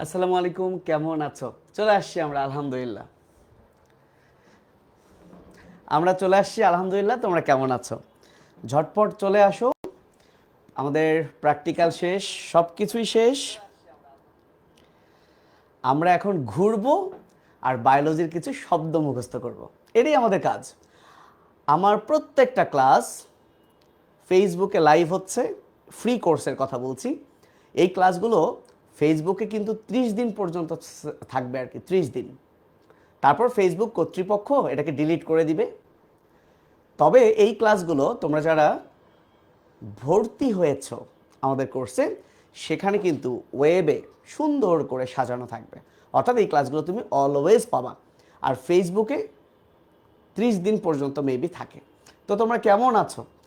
আসসালামু আলাইকুম, কেমন আছো? চলে আসছি আমরা আলহামদুলিল্লাহ। তোমরা কেমন আছো? ঝটপট চলে আসো। আমাদের প্র্যাকটিক্যাল শেষ, সব কিছুই শেষ। আমরা এখন ঘুরবো আর বায়োলজির কিছু শব্দ মুখস্থ করব। এটাই আমাদের কাজ। আমার প্রত্যেকটা ক্লাস ফেসবুকে লাইভ হচ্ছে, ফ্রি কোর্সের কথা বলছি। এই ক্লাসগুলো ফেসবুকে কিন্তু 30 দিন পর্যন্ত থাকবে আর কি, 30 দিন। তারপর ফেসবুক কর্তৃপক্ষ এটাকে ডিলিট করে দিবে। তবে এই ক্লাসগুলো তোমরা যারা ভর্তি হয়েছ আমাদের কোর্সে, সেখানে কিন্তু ওয়েবে সুন্দর করে সাজানো থাকবে। অর্থাৎ এই ক্লাসগুলো তুমি অলওয়েজ পাবা। আর ফেসবুকে 30 দিন পর্যন্ত মেবি থাকে। তো তোমরা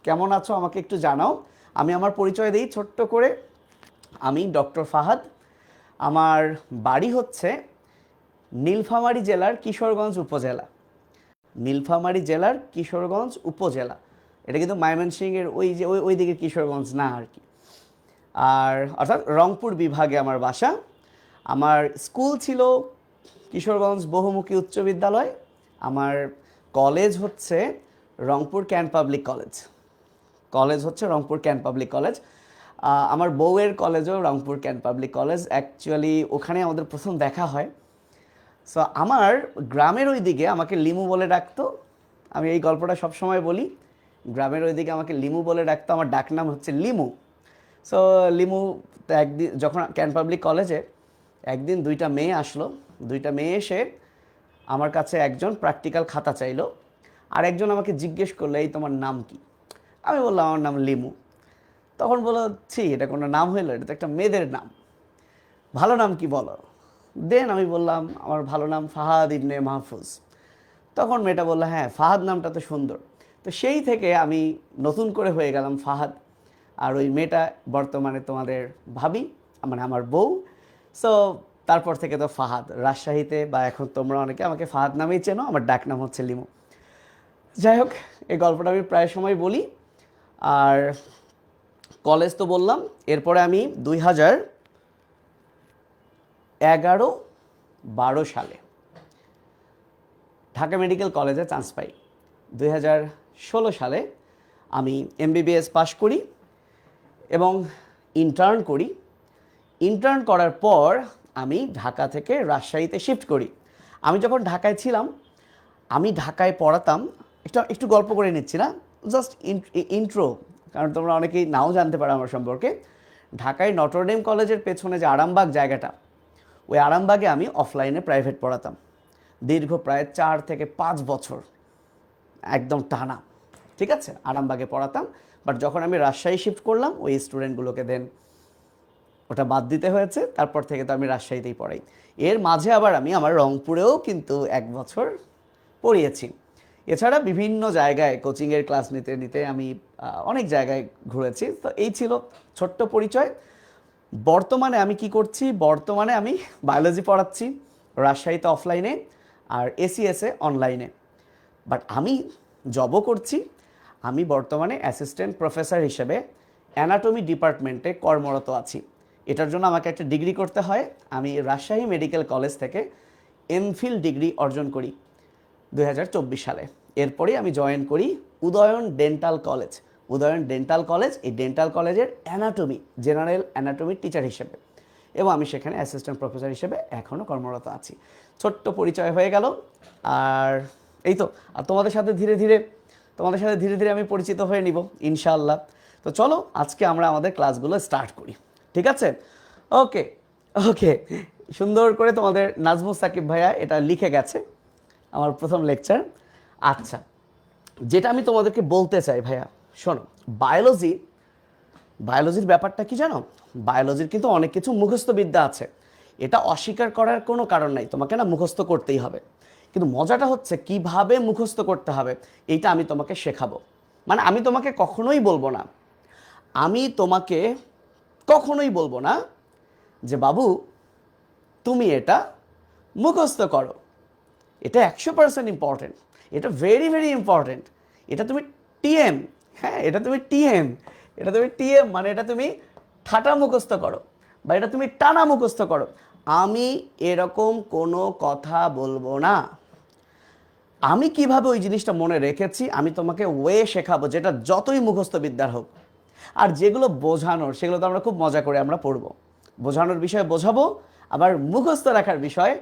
কেমন আছো আমাকে একটু জানাও। আমি আমার পরিচয় দিই ছোট্ট করে। আমি ডক্টর ফাহাদ। আমার বাড়ি হচ্ছে নীলফামারী জেলার কিশোরগঞ্জ উপজেলা। এটা কিন্তু ময়মনসিংহের ওই যে ওই দিকে কিশোরগঞ্জ না আর কি। আর অর্থাৎ রংপুর বিভাগে আমার বাসা। আমার স্কুল ছিল কিশোরগঞ্জ বহুমুখী উচ্চ বিদ্যালয়। আমার কলেজ হচ্ছে রংপুর ক্যান্ট পাবলিক কলেজ। আমার বউয়ের কলেজও Rangpur cantt public college. Actually ওখানে আমাদের প্রথম দেখা হয়। সো আমার গ্রামের ওই দিকে আমাকে লিমু বলে ডাকতো। আমি এই গল্পটা সবসময় বলি। গ্রামের ওই দিকে আমাকে লিমু বলে ডাকতো, আমার ডাকনাম হচ্ছে লিমু। সো লিমু তো একদিন যখন ক্যান পাবলিক কলেজে একদিন দুইটা মেয়ে আসলো। দুইটা মেয়ে এসে আমার কাছে একজন প্র্যাকটিক্যাল খাতা চাইলো, আর একজন আমাকে জিজ্ঞেস করলো, এই তোমার নাম কি? আমি বললাম আমার নাম লিমু। তখন বললো, ছি, এটা কোনো নাম হইলো? এটা তো একটা মেয়েদের নাম। ভালো নাম কি বলো? দেন আমি বললাম আমার ভালো নাম ফাহাদ ইবনে মাহফুজ। তখন মেয়েটা বললো, হ্যাঁ, ফাহাদ নামটা তো সুন্দর। তো সেই থেকে আমি নতুন করে হয়ে গেলাম ফাহাদ। আর ওই মেয়েটা বর্তমানে তোমাদের ভাবি, মানে আমার বউ। সো তারপর থেকে তো ফাহাদ রাজশাহীতে, বা এখন তোমরা অনেকে আমাকে ফাহাদ নামেই চেনো। আমার ডাক নাম হচ্ছে লিমু। যাই হোক, এই গল্পটা আমি প্রায় সময় বলি। আর কলেজ তো বললাম। এরপরে আমি 2011-12 সালে ঢাকা মেডিকেল কলেজে চান্স পাই। 2016 সালে আমি এমবিবিএস পাশ করি এবং ইন্টার্ন করি। ইন্টার্ন করার পর আমি ঢাকা থেকে রাজশাহীতে শিফট করি। আমি যখন ঢাকায় ছিলাম, আমি ঢাকায় পড়াতাম। একটু একটু গল্প করে নিচ্ছি না, জাস্ট ইন্ট্রো, কারণ তোমরা অনেকেই নাও জানতে পারো আমার সম্পর্কে। ঢাকায় নটরডেম কলেজের পেছনে যে আরামবাগ জায়গাটা, ওই আরামবাগে আমি অফলাইনে প্রাইভেট পড়াতাম দীর্ঘ প্রায় 4 থেকে 5 বছর, একদম টানা। ঠিক আছে, আরামবাগে পড়াতাম। বাট যখন আমি রাজশাহী শিফট করলাম, ওই স্টুডেন্টগুলোকে দেন ওটা বাদ দিতে হয়েছে। তারপর থেকে তো আমি রাজশাহীতেই পড়াই। এর মাঝে আবার আমি আমার রংপুরেও কিন্তু 1 বছর পড়িয়েছি। এছাড়া বিভিন্ন জায়গায় কোচিংয়ের ক্লাস নিতে নিতে আমি অনেক জায়গায় ঘুরেছি। তো এই ছিল ছোট্ট পরিচয়। বর্তমানে আমি কি করছি? বর্তমানে আমি বায়োলজি পড়াচ্ছি রাজশাহীতে অফলাইনে, আর এসিএসে অনলাইনে। বাট আমি জবও করছি। আমি বর্তমানে অ্যাসিস্ট্যান্ট প্রফেসর হিসেবে অ্যানাটমি ডিপার্টমেন্টে কর্মরত আছি। এটার জন্য আমাকে একটা ডিগ্রি করতে হয়। আমি রাজশাহী মেডিকেল কলেজ থেকে এমফিল ডিগ্রি অর্জন করি 2024 সালে। এরপরেই আমি জয়েন করি উদয়ন ডেন্টাল কলেজ। এই ডেন্টাল কলেজের অ্যানাটমি, জেনারেল অ্যানাটমির টিচার হিসেবে, এবং আমি সেখানে অ্যাসিস্ট্যান্ট প্রফেসর হিসেবে এখনও কর্মরত আছি। ছোট্ট পরিচয় হয়ে গেল। আর এই তো, আর তোমাদের সাথে ধীরে ধীরে আমি পরিচিত হয়ে নিব ইনশাআল্লাহ। তো চলো আজকে আমরা আমাদের ক্লাসগুলো স্টার্ট করি। ঠিক আছে? ওকে ওকে, সুন্দর করে তোমাদের নাজমুস সাকিব ভাইয়া এটা লিখে গেছে, আমার প্রথম লেকচার। আচ্ছা, যেটা আমি তোমাদেরকে বলতে চাই ভাইয়া, শোনো। বায়োলজির ব্যাপারটা কি জানো? বায়োলজির কিন্তু অনেক কিছু মুখস্থ বিদ্যা আছে। এটা অস্বীকার করার কোনো কারণ নাই, তোমাকে না মুখস্থ করতেই হবে। কিন্তু মজাটা হচ্ছে কিভাবে মুখস্থ করতে হবে, এইটা আমি তোমাকে শেখাবো। মানে আমি তোমাকে কখনোই বলবো না যে বাবু তুমি এটা মুখস্থ করো। এটা 100% ইম্পর্টেন্ট। এটা ভেরি ভেরি ইম্পর্টেন্ট। এটা তুমি টিএম, হ্যাঁ, এটা তুমি টিএম মানে এটা তুমি ঠাটা মুখস্থ করো, বা এটা তুমি টানা মুখস্থ করো। আমি এরকম কোনো কথা বলবো না। আমি কিভাবে ওই জিনিসটা মনে রেখেছি আমি তোমাকে ওয়ে শেখাবো, যেটা যতই মুখস্থ বিদ্যার হোক। আর যেগুলো বোঝানোর সেগুলো তো আমরা খুব মজা করে আমরা পড়বো, বোঝানোর বিষয়ে বোঝাবো, আবার মুখস্থ রাখার বিষয়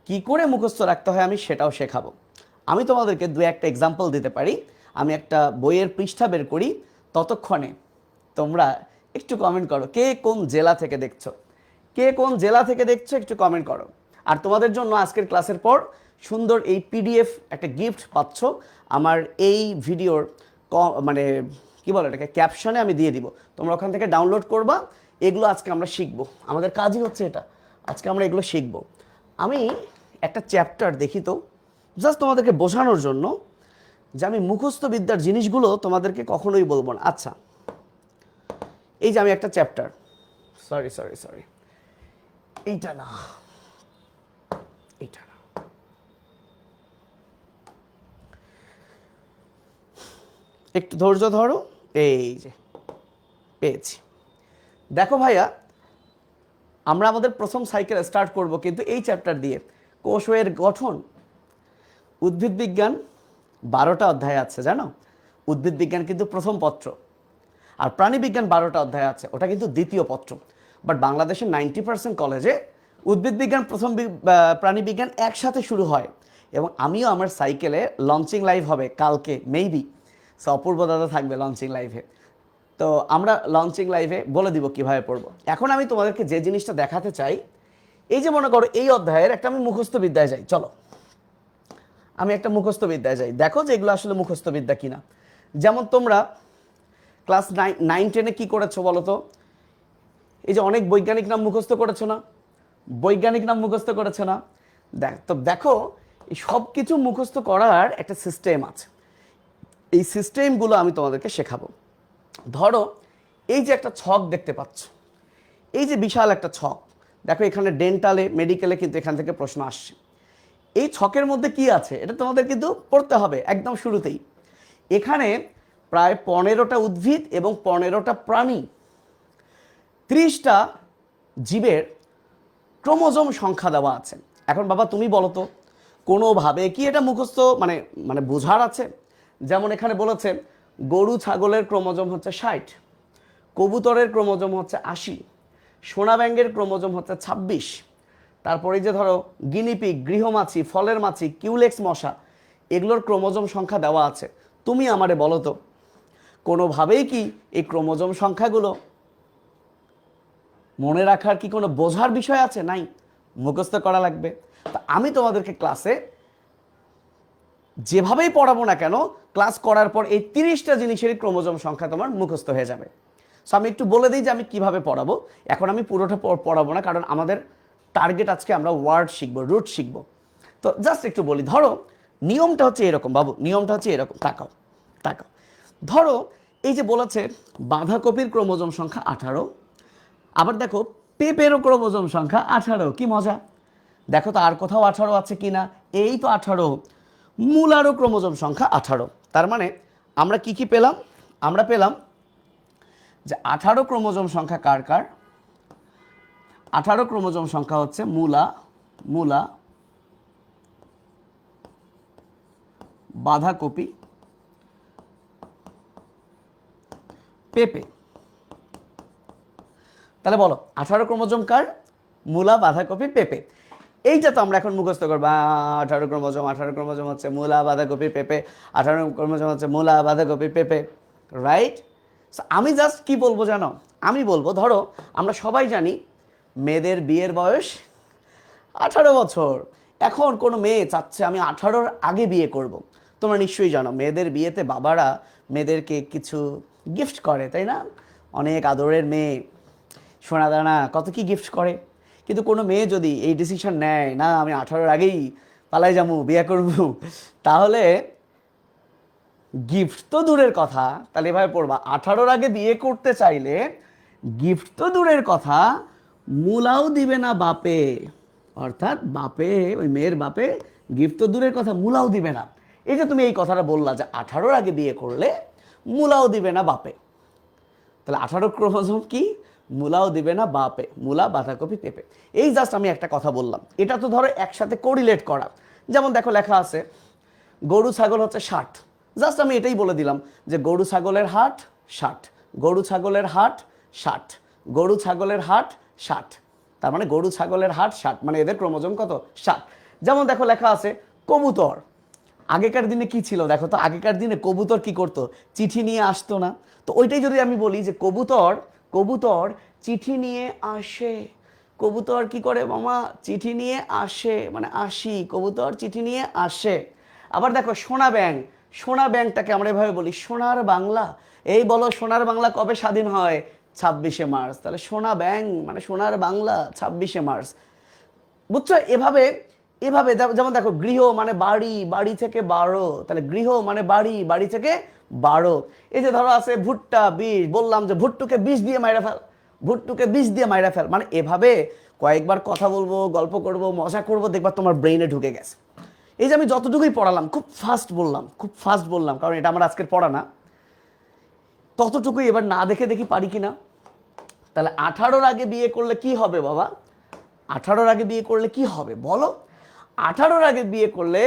কি করে মুখস্থ রাখতে হয় আমি সেটাও শেখাবো। আমি তোমাদেরকে দু একটা এক্সাম্পল দিতে পারি। আমি একটা বইয়ের পৃষ্ঠা বের করি, ততক্ষণে তোমরা একটু কমেন্ট করো কে কোন জেলা থেকে দেখছো, কে কোন জেলা থেকে দেখছো একটু কমেন্ট করো। আর তোমাদের জন্য আজকের ক্লাসের পর সুন্দর এই পিডিএফ একটা গিফট পাচ্ছ। আমার এই ভিডিওর মানে কি বলে এটাকে ক্যাপশনে আমি দিয়ে দিব, তোমরা ওখান থেকে ডাউনলোড করবা। এগুলো আজকে আমরা শিখবো, আমাদের কাজই হচ্ছে এটা, আজকে আমরা এগুলো শিখবো। আমি একটা চ্যাপ্টার দেখি তো, জাস্ট তোমাদেরকে বোঝানোর জন্য যে আমি মুখস্থ বিদ্যার জিনিসগুলো তোমাদেরকে কখনোই বলবো না। আচ্ছা, এই যে আমি একটা চ্যাপ্টার, সরি সরি সরি, এইটা না, এইটা না, একটু ধৈর্য ধরো। এই যে পেয়েছি, দেখো ভাইয়া, আমরা আমাদের প্রথম সাইকেল স্টার্ট করব কিন্তু এই চ্যাপ্টার দিয়ে, কোষের গঠন। উদ্ভিদ বিজ্ঞান 12টা অধ্যায় আছে জানো, উদ্ভিদ বিজ্ঞান কিন্তু প্রথম পত্র। আর প্রাণী বিজ্ঞান 12টা অধ্যায় আছে, ওটা কিন্তু দ্বিতীয় পত্র। বাট বাংলাদেশের 90% কলেজে উদ্ভিদ বিজ্ঞান প্রথম প্রাণী বিজ্ঞান একসাথে শুরু হয়। এবং আমিও আমার সাইকেলে লঞ্চিং লাইভ হবে কালকে মেবি, সো অপূর্ব দাদা থাকবে লঞ্চিং লাইভে, তো আমরা লঞ্চিং লাইভে বলে দিব কিভাবে পড়বো। এখন আমি তোমাদেরকে যে জিনিসটা দেখাতে চাই, এই যে মনে করো এই অধ্যায়ের একটা আমি মুখস্থ বিদ্যায় যাই, চলো আমি একটা মুখস্থ বিদ্যায় যাই, দেখো যে এগুলো আসলে মুখস্থ বিদ্যা কিনা। যেমন তোমরা ক্লাস 9-10-এ কি করেছো বলো তো, এই যে অনেক বৈজ্ঞানিক নাম মুখস্থ করেছো না, বৈজ্ঞানিক নাম মুখস্থ করেছো না। তো দেখো এই সব কিছু মুখস্থ করার একটা সিস্টেম আছে, এই সিস্টেমগুলো আমি তোমাদেরকে শেখাবো। ধরো এই যে একটা ছক দেখতে পাচ্ছ, এই যে বিশাল একটা ছক, দেখো এখানে ডেন্টালে মেডিকেলে কিন্তু এখান থেকে প্রশ্ন আসছে। এই ছকের মধ্যে কি আছে এটা তোমাদের কিন্তু পড়তে হবে একদম শুরুতেই। এখানে প্রায় 15টা উদ্ভিদ এবং 15টা প্রাণী, 30টা জীবের ক্রোমোজোম সংখ্যা দেওয়া আছে। এখন বাবা তুমি বলো তো, কোনোভাবে কি এটা মুখস্থ মানে মানে বোঝার আছে? যেমন এখানে বলেছে গরু ছাগলের ক্রোমোজোম হচ্ছে 60, কবুতরের ক্রোমোজোম হচ্ছে 80, সোনা ব্যাঙের ক্রোমোজোম হচ্ছে 26, তারপরে যে ধরো গিনিপিগ, গৃহমাছি, ফলের মাছি, কিউলেক্স মশা, এগুলোর ক্রোমোজোম সংখ্যা দেওয়া আছে। তুমি আমারে বলো তো কোনোভাবেই কি এই ক্রোমোজোম সংখ্যাগুলো মনে রাখার কি কোনো বোঝার বিষয় আছে? নাই, মুখস্থ করা লাগবে। তা আমি তোমাদেরকে ক্লাসে যেভাবেই পড়াবো না কেন, ক্লাস করার পর এই 30টা জিনিসেরই ক্রোমোজোম সংখ্যা তোমার মুখস্থ হয়ে যাবে। সো আমি একটু বলে দিই যে আমি কিভাবে পড়াবো। এখন আমি পুরোটা পড়াবো না, কারণ আমাদের টার্গেট আজকে আমরা ওয়ার্ড শিখবো, রুট শিখবো। তো জাস্ট একটু বলি, ধরো নিয়মটা হচ্ছে এরকম বাবু, নিয়মটা হচ্ছে এরকম, তাকাও তাকাও। ধরো এই যে বলেছে বাঁধাকপির ক্রোমোজোম সংখ্যা 18, আবার দেখো পেঁপেরও ক্রোমোজোম সংখ্যা 18, কি মজা। দেখো তো আর কোথাও 18 আছে কি না, এই তো 18। মূলারও ক্রোমোজোম সংখ্যা 18। তার মানে আমরা কি কি পেলাম, আমরা পেলাম যে 18 ক্রোমোজোম সংখ্যা কার কার, 18 ক্রোমোজোম সংখ্যা হচ্ছে মূলা, মূলা, বাঁধাকপি, পেঁপে। তাহলে বলো 18 ক্রোমোজোম কার, মূলা, বাঁধাকপি, পেঁপে। এইটা তো আমরা এখন মুখস্থ করবো, 18 ক্রোমোজোম, 18 ক্রোমোজোম হচ্ছে মূলা, বাঁধাকপি, পেঁপে, 18 ক্রোমোজোম হচ্ছে মূলা, বাঁধাকপি, পেঁপে, রাইট। আমি জাস্ট কি বলবো জানো, আমি বলবো ধরো আমরা সবাই জানি মেয়েদের বিয়ের বয়স 18 বছর। এখন কোনো মেয়ে চাচ্ছে আমি 18-র আগে বিয়ে করব। তোমরা নিশ্চয়ই জানো মেয়েদের বিয়েতে বাবারা মেয়েদেরকে কিছু গিফট করে, তাই না? অনেক আদরের মেয়ে, সোনা দানা কত কি গিফট করে। কিন্তু কোনো মেয়ে যদি এই ডিসিশন নেয় না আমি 18-র আগেই পালাই যাবো, বিয়ে করব, তাহলে গিফট তো দূরের কথা, তাহলে এভাবে পড়বা 18-র আগে বিয়ে করতে চাইলে গিফট তো দূরের কথা, মূলাও দিবে না বাপে। অর্থাৎ বাপে, ওই মেয়ের বাপে গিফট তো দূরের কথা, মূলাও দিবে না। এই যে তুমি এই কথাটা বললা যে 18-র আগে বিয়ে করলে মূলাও দিবে না বাপে, তাহলে 18 ক্রোমোজোম কি, মূলাও দিবে না বাপে, মূলা বাঁধাকপি পেঁপে। এই জাস্ট আমি একটা কথা বললাম, এটা তো ধরো একসাথে কোরিলেট করা। যেমন দেখো লেখা আছে গরু ছাগল হচ্ছে 60, জাস্ট আমি এটাই বলে দিলাম যে গরু ছাগলের হাট 60, গরু ছাগলের হাট 60, গরু ছাগলের হাট 60, তার মানে গরু ছাগলের হাট 60, মানে এদের ক্রোমোজোম কত 60। যেমন দেখো লেখা আছে কবুতর। আগেকার দিনে কি ছিল দেখো তো, আগেকার দিনে কবুতর কি করতো, চিঠি নিয়ে আসতো না? তো ওইটাই যদি আমি বলি যে কবুতর, কবুতর চিঠি নিয়ে আসে, কবুতর কি করে মামা, চিঠি নিয়ে আসে, মানে আসি, কবুতর চিঠি নিয়ে আসে। আবার দেখো সোনা ব্যাং, সোনা ব্যাংটাকে আমরা এভাবে বলি সোনার বাংলা। এই বলো সোনার বাংলা কবে স্বাধীন হয়? 26শে মার্চ। তাহলে সোনা ব্যাং মানে সোনার বাংলা 26শে মার্চ। বুঝছো? এভাবে এভাবে যেমন দেখো গৃহ মানে বাড়ি, বাড়ি থেকে 12, তাহলে গৃহ মানে বাড়ি, বাড়ি থেকে 12। এই যে ধরো আছে ভুট্টা বিষ, বললাম যে ভুট্টুকে বিষ দিয়ে মাইরা ফেল, ভুট্টুকে বিষ দিয়ে মাইরা ফেল। মানে এভাবে কয়েকবার কথা বলবো, গল্প করব, মজা করব, দেখবা তোমার ব্রেইনে ঢুকে গেছে। এই যে আমি যতটুকুই পড়ালাম খুব ফাস্ট বললাম, খুব ফাস্ট বললাম, কারণ এটা আমার আজকের পড়া না। ততটুকুই এবার না দেখে দেখি পারি কিনা। তাহলে 18-র আগে বিয়ে করলে কি হবে বাবা? 18-র আগে বিয়ে করলে কি হবে বলো? 18-র আগে বিয়ে করলে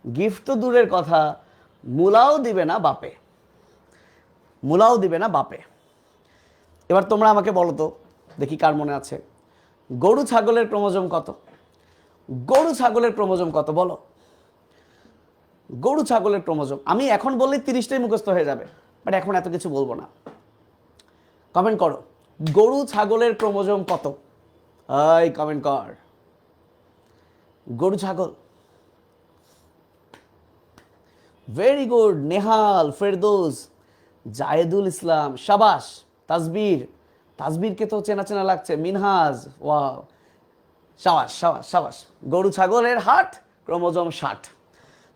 গিফট তো দূরের কথা, মূলাও দিবে না বাপে, মূলাও দিবে না বাপে। এবার তোমরা আমাকে বলো তো দেখি কার মনে আছে, গরু ছাগলের ক্রোমোজোম কত? গরু ছাগলের ক্রোমোজোম কত বলো? গরু ছাগলের ক্রোমোজোম আমি এখন বললেই 30টাই মুখস্থ হয়ে যাবে, বাট এখন এত কিছু বলবো না। কমেন্ট করো গরু ছাগলের ক্রোমোজোম কত? এই কমেন্ট কর গরু ছাগল। ভেরি গুড, নেহাল, ফেরদৌস, জায়েদুল ইসলাম, শাবাশ, তাসবির, তাসবিরকে তো চেনা চেনা লাগছে, মিনহাজ, ওয়াও, শাবাশ শাবাশ শাবাশ। গরু ছাগলের হাট ক্রোমোজোম 60।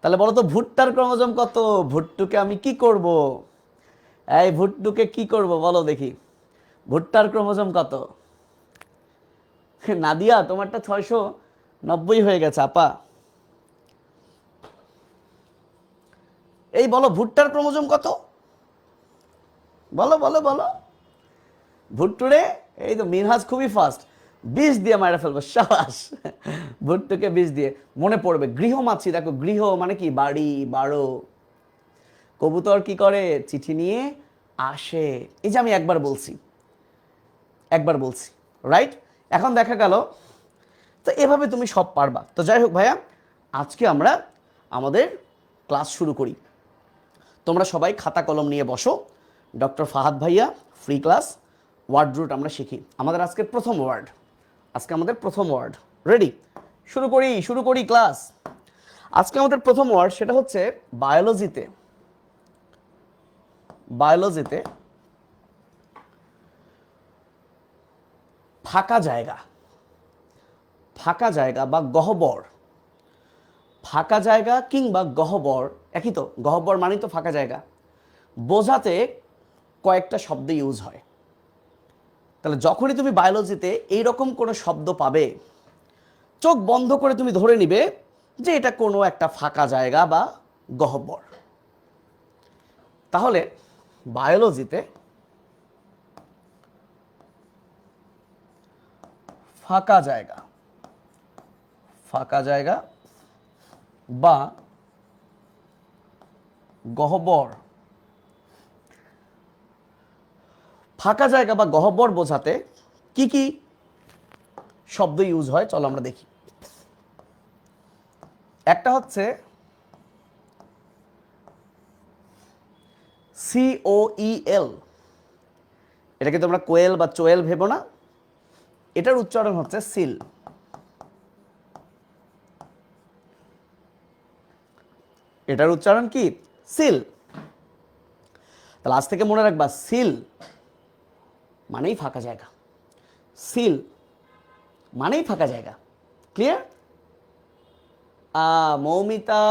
তাহলে বলো তো ভুট্টার ক্রোমোজোম কত? ভুট্টুকে আমি কি করব? এই ভুট্টুকে কি করব বলো দেখি, ভুট্টার ক্রোমোজোম কত? নাদিয়া তোমারটা 690 হয়ে গেছে আপা। এই বলো ভুট্টার ক্রোমোজোম কত? বলো বলো বলো। ভুট্টুরে, এই তো মিনহাজ খুবই ফাস্ট, 20 দিয়ে মারা ফেলবো, সাবাস। ভুট্টুকে 20 দিয়ে মনে পড়বে। গৃহমাছি, দেখো গৃহ মানে কি বাড়ি, 12। কবুতর কি করে? চিঠি নিয়ে আসে। এই যে আমি একবার বলছি, একবার বলছি, রাইট? এখন দেখা গেল তো এভাবে তুমি সব পারবা। তো যাই হোক ভাইয়া, আজকে আমরা আমাদের ক্লাস শুরু করি। তোমরা সবাই খাতা কলম নিয়ে বসো। ডক্টর ফাহাদ ভাইয়া ফ্রি ক্লাস, ওয়ার্ড রুট আমরা শিখি। আমাদের আজকের প্রথম ওয়ার্ড, আজকে আমাদের প্রথম ওয়ার্ড, রেডি? শুরু করি, শুরু করি ক্লাস। আজকে আমাদের প্রথম ওয়ার্ড সেটা হচ্ছে বায়োলজিতে, বায়োলজিতে ফাঁকা জায়গা, ফাঁকা জায়গা বা গহ্বর। ফাঁকা জায়গা কিংবা গহ্বর একই তো, গহ্বর মানে তো ফাঁকা জায়গা, বোঝাতে কয়েকটা শব্দ ইউজ হয়। তাহলে যখনই তুমি বায়োলজিতে এইরকম কোনো শব্দ পাবে, চোখ বন্ধ করে তুমি ধরে নিবে যে এটা কোনো একটা ফাঁকা জায়গা বা গহ্বর। তাহলে বায়োলজিতে ফাঁকা জায়গা, ফাঁকা জায়গা বা গহ্বর, ফাঁকা জায়গা বা গহ্বর বোঝাতে কি কি শব্দ ইউজ হয় চলো আমরা দেখি। একটা হচ্ছে COEL, এটাকে তোমরা কোয়েল বা চোয়েল ভেবো না, এটার উচ্চারণ হচ্ছে সিল। এটার উচ্চারণ কি? সিল। তাহলে আজ থেকে মনে রাখবা সিল মানেই ফাঁকা জায়গা, সিল মানেই ফাঁকা জায়গা। ক্লিয়ার? মৌমিতা,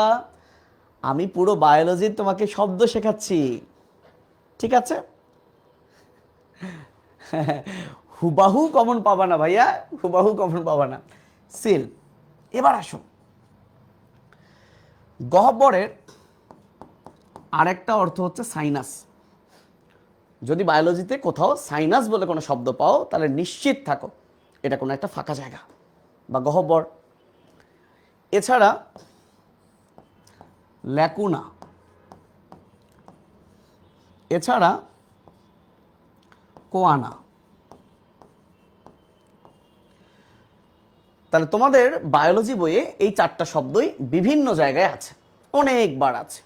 আমি পুরো বায়োলজির তোমাকে শব্দ শেখাচ্ছি, ঠিক আছে? হুবাহু কমন পাবা না ভাইয়া, হুবাহু কমন পাবা না। সিল। এবার আসো, গহ্বরের আরেকটা অর্থ হচ্ছে সাইনাস। যদি বায়োলজিতে কোথাও সাইনাস বলে কোনো শব্দ পাও তাহলে নিশ্চিত থাকো এটা কোনো একটা ফাঁকা জায়গা বা গহ্বর। এছাড়া ল্যাকুনা, এছাড়া কোয়ানা। তাহলে তোমাদের বায়োলজি বইয়ে এই 4টা শব্দই বিভিন্ন জায়গায় আছে, অনেকবার আছে।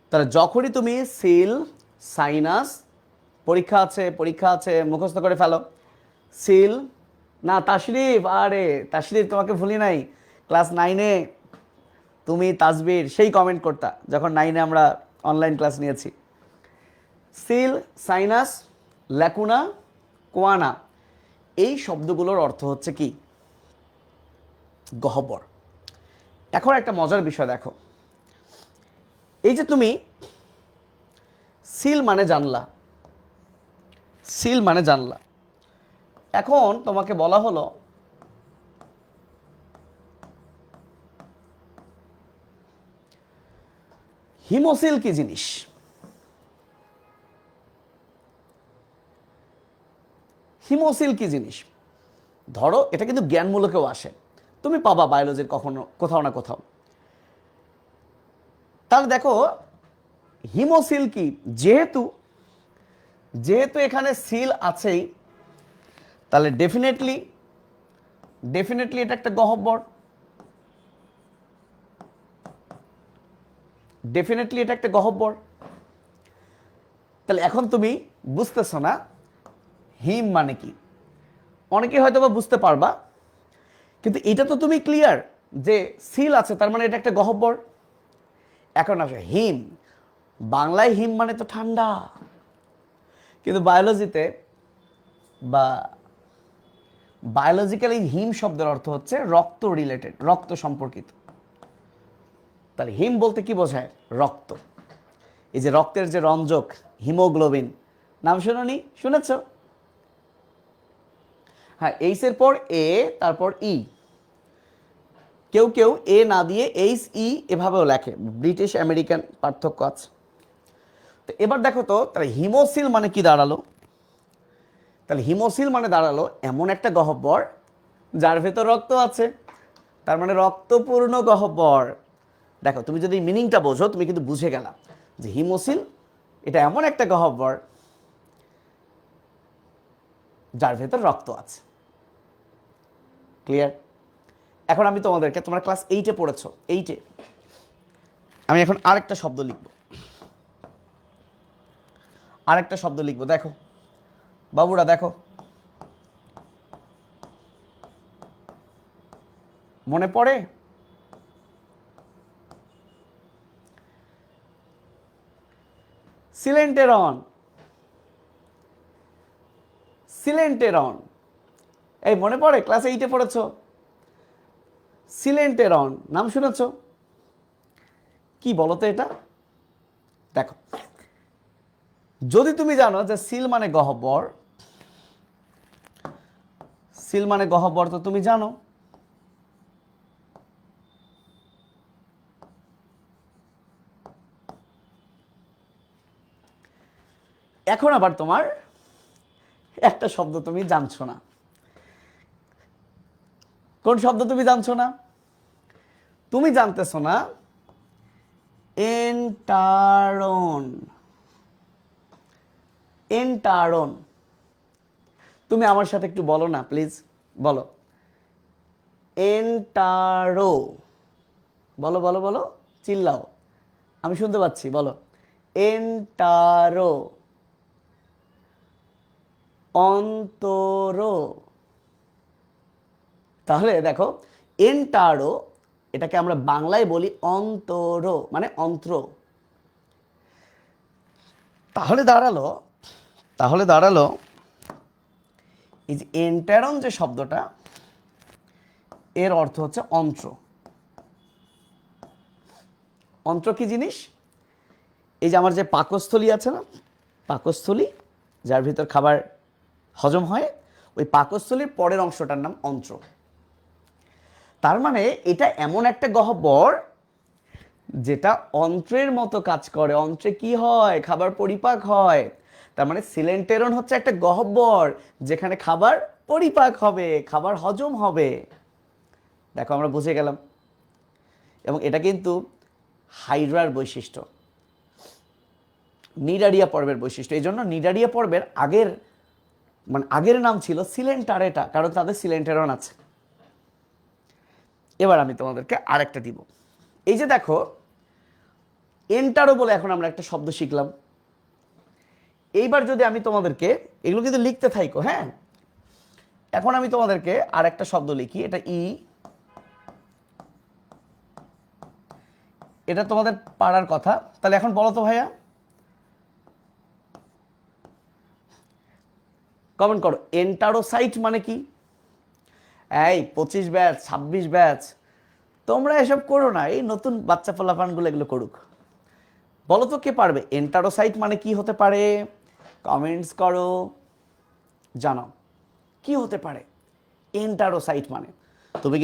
তাহলে যখনই তুমি সিল, সাইনাস, পরীক্ষা আছে মুখস্থ করে ফেলো। সিল না, তাশরিফ, আরে তাশরিফ তোমাকে ভুলি নাই, ক্লাস 9-এ তুমি তাসবির সেই কমেন্ট করতা যখন 9-এ আমরা অনলাইন ক্লাস নিয়েছি। সিল, সাইনাস, ল্যাকুনা, কোয়ানা, এই শব্দগুলোর অর্থ হচ্ছে কি? গহ্বর। এখন একটা মজার বিষয় দেখো, এই যে তুমি সিল মানে জানলা, সিল মানে জানলা, এখন তোমাকে বলা হলো হিমোসিল কি জিনিস? হিমোসিল কি জিনিস? ধরো এটা কিন্তু জ্ঞানমূলকেও আসে, তুমি পাবা বায়োলজির কখনো কোথাও না কোথাও। তাহলে দেখো হিমোসিল কি, যেহেতু এখানে সিল আছেই, তাহলে ডেফিনেটলি এটা একটা গহ্বর, ডেফিনেটলি এটা একটা গহ্বর। তাহলে এখন তুমি বুঝতেছো না হিম মানে কি? অনেকে হয়তো বা বুঝতে পারবা, কিন্তু এটা তো তুমি ক্লিয়ার যে সিল আছে তার মানে এটা একটা গহ্বর। এখন আসে হিম, বাংলায় হিম মানে তো ঠান্ডা, কিন্তু বায়োলজিতে বা বায়োলজিক্যালি হিম শব্দের অর্থ হচ্ছে রক্ত রিলেটেড, রক্ত সম্পর্কিত। তাহলে হিম বলতে কি বোঝায়? রক্ত। এই যে রক্তের যে রঞ্জক হিমোগ্লোবিন, নাম শুনোনি? শুনেছ? হ্যাঁ, এইচ এর পর এ, তারপর ই, কেউ কেউ এ না দিয়ে এইচ ই এভাবেও লেখে, ব্রিটিশ আমেরিকান পার্থক্য আছে। তো এবার দেখো তো, তাহলে হিমোসিল মানে কি দাঁড়ালো? তাহলে হিমোসিল মানে দাঁড়ালো এমন একটা গহ্বর যার ভেতর রক্ত আছে, তার মানে রক্তপূর্ণ গহ্বর। দেখো তুমি যদি মিনিংটা বোঝো তুমি কিন্তু বুঝে গেলা যে হিমোসিল এটা এমন একটা গহ্বর যার ভেতর রক্ত আছে। ক্লিয়ার? এখন আমি তোমাদেরকে, তোমরা ক্লাস 8-এ পড়েছো, 8-এ আমি এখন আরেকটা শব্দ লিখব, আরেকটা শব্দ লিখব। দেখো বাবুরা, দেখো মনে পড়ে? সিলেন্টেরন, সিলেন্টেরন, এই মনে পড়ে? ক্লাস 8-এ পড়েছো সিলেন্টেরন, নাম শুনেছ? কি বলো তো এটা? দেখো যদি তুমি জানো যে সিল মানে গহ্বর, সিল মানে গহ্বর তো তুমি জানো। এখন আবার তোমার একটা শব্দ তুমি জানছো না। কোন শব্দ তুমি জানছো না? তুমি জানতেছো না এন্টারন, এন্টারন। তুমি আমার সাথে একটু বলো না প্লিজ, বলো এন্টারো, বলো বলো বলো, চিল্লাও, আমি শুনতে পাচ্ছি, বলো এন্টারো, অন্তরো। তাহলে দেখো এন্টারো, এটাকে আমরা বাংলায় বলি অন্তর, মানে অন্ত্র। তাহলে দাঁড়ালো, তাহলে দাঁড়ালো এই যে এন্টারন যে শব্দটা, এর অর্থ হচ্ছে অন্ত্র। অন্ত্র কি জিনিস? এই যে আমার যে পাকস্থলী আছে না, পাকস্থলী যার ভিতর খাবার হজম হয়, ওই পাকস্থলীর পরের অংশটার নাম অন্ত্র। তার মানে এটা এমন একটা গহ্বর যেটা অন্ত্রের মতো কাজ করে। অন্ত্রে কি হয়? খাবার পরিপাক হয়। তার মানে সিলেন্টেরন হচ্ছে একটা গহ্বর যেখানে খাবার পরিপাক হবে, খাবার হজম হবে। দেখো আমরা বুঝে গেলাম। এবং এটা কিন্তু হাইড্রার বৈশিষ্ট্য, নিডারিয়া পর্বের বৈশিষ্ট্য। এই জন্য নিডারিয়া পর্বের আগের নাম ছিল সিলেন্টারেটা, কারণ তাদের সিলেন্টেরন আছে। এবার আমি তোমাদেরকে আরেকটা দিব। এই যে দেখো, এন্টারো বলে এখন আমরা একটা শব্দ শিখলাম। এইবার যদি আমি তোমাদেরকে, এগুলো কিন্তু লিখতে থাইকো, হ্যাঁ। এখন আমি তোমাদেরকে আরেকটা শব্দ লিখি, এটা এটা তোমাদের পারার কথা। তাহলে এখন বলো তো ভাইয়া, কমেন্ট করো, এন্টারোসাইট মানে কি? এই 25 ব্যাচ 26 ব্যাচ তোমরা এসব করো না, এই নতুন বাচ্চা পোলাপানগুলো এগুলো করুক। বলো তো কে পারবে এন্টারোসাইট মানে কি হতে পারে? কমেন্টস করো, জানাও কি হতে পারে এন্টারোসাইট মানে। তুমি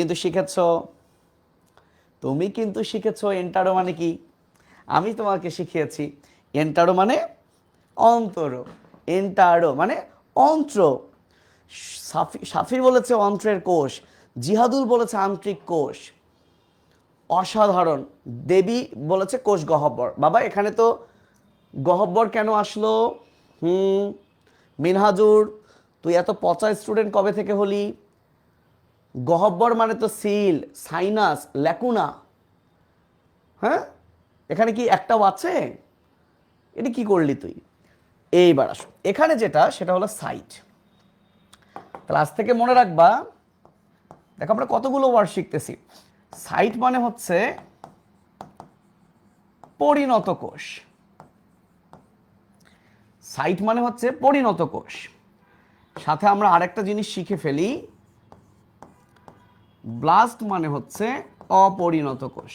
কিন্তু শিখেছো এন্টারো মানে কি। আমি তোমাকে শিখিয়েছি এন্টারো মানে অন্তর, এন্টারো মানে অন্ত্র। সাফির বলেছে অন্ত্রের কোষ, জিহাদুল বলেছে আন্তরিক কোষ। অসাধারণ। দেবী বলেছে কোষ গহ্বর। বাবা এখানে তো গহ্বর কেন আসলো? মিনহাজুর, তুই এত পচা স্টুডেন্ট কবে থেকে হলি? গহ্বর মানে তো সিল, সাইনাস, ল্যাকুনা। হ্যাঁ, এখানে কি একটাও আছে? এটা কি করলি তুই? এইবার আসো, এখানে যেটা সেটা হলো সাইট। তাহলে আজ থেকে মনে রাখবা, দেখো আমরা কতগুলো ওয়ার্ড শিখতেছি। সাইট মানে হচ্ছে পরিণত কোষ। সাইট মানে হচ্ছে পরিণত কোষ। সাথে আমরা আরেকটা জিনিস শিখে ফেলি, ব্লাস্ট মানে হচ্ছে অপরিণত কোষ।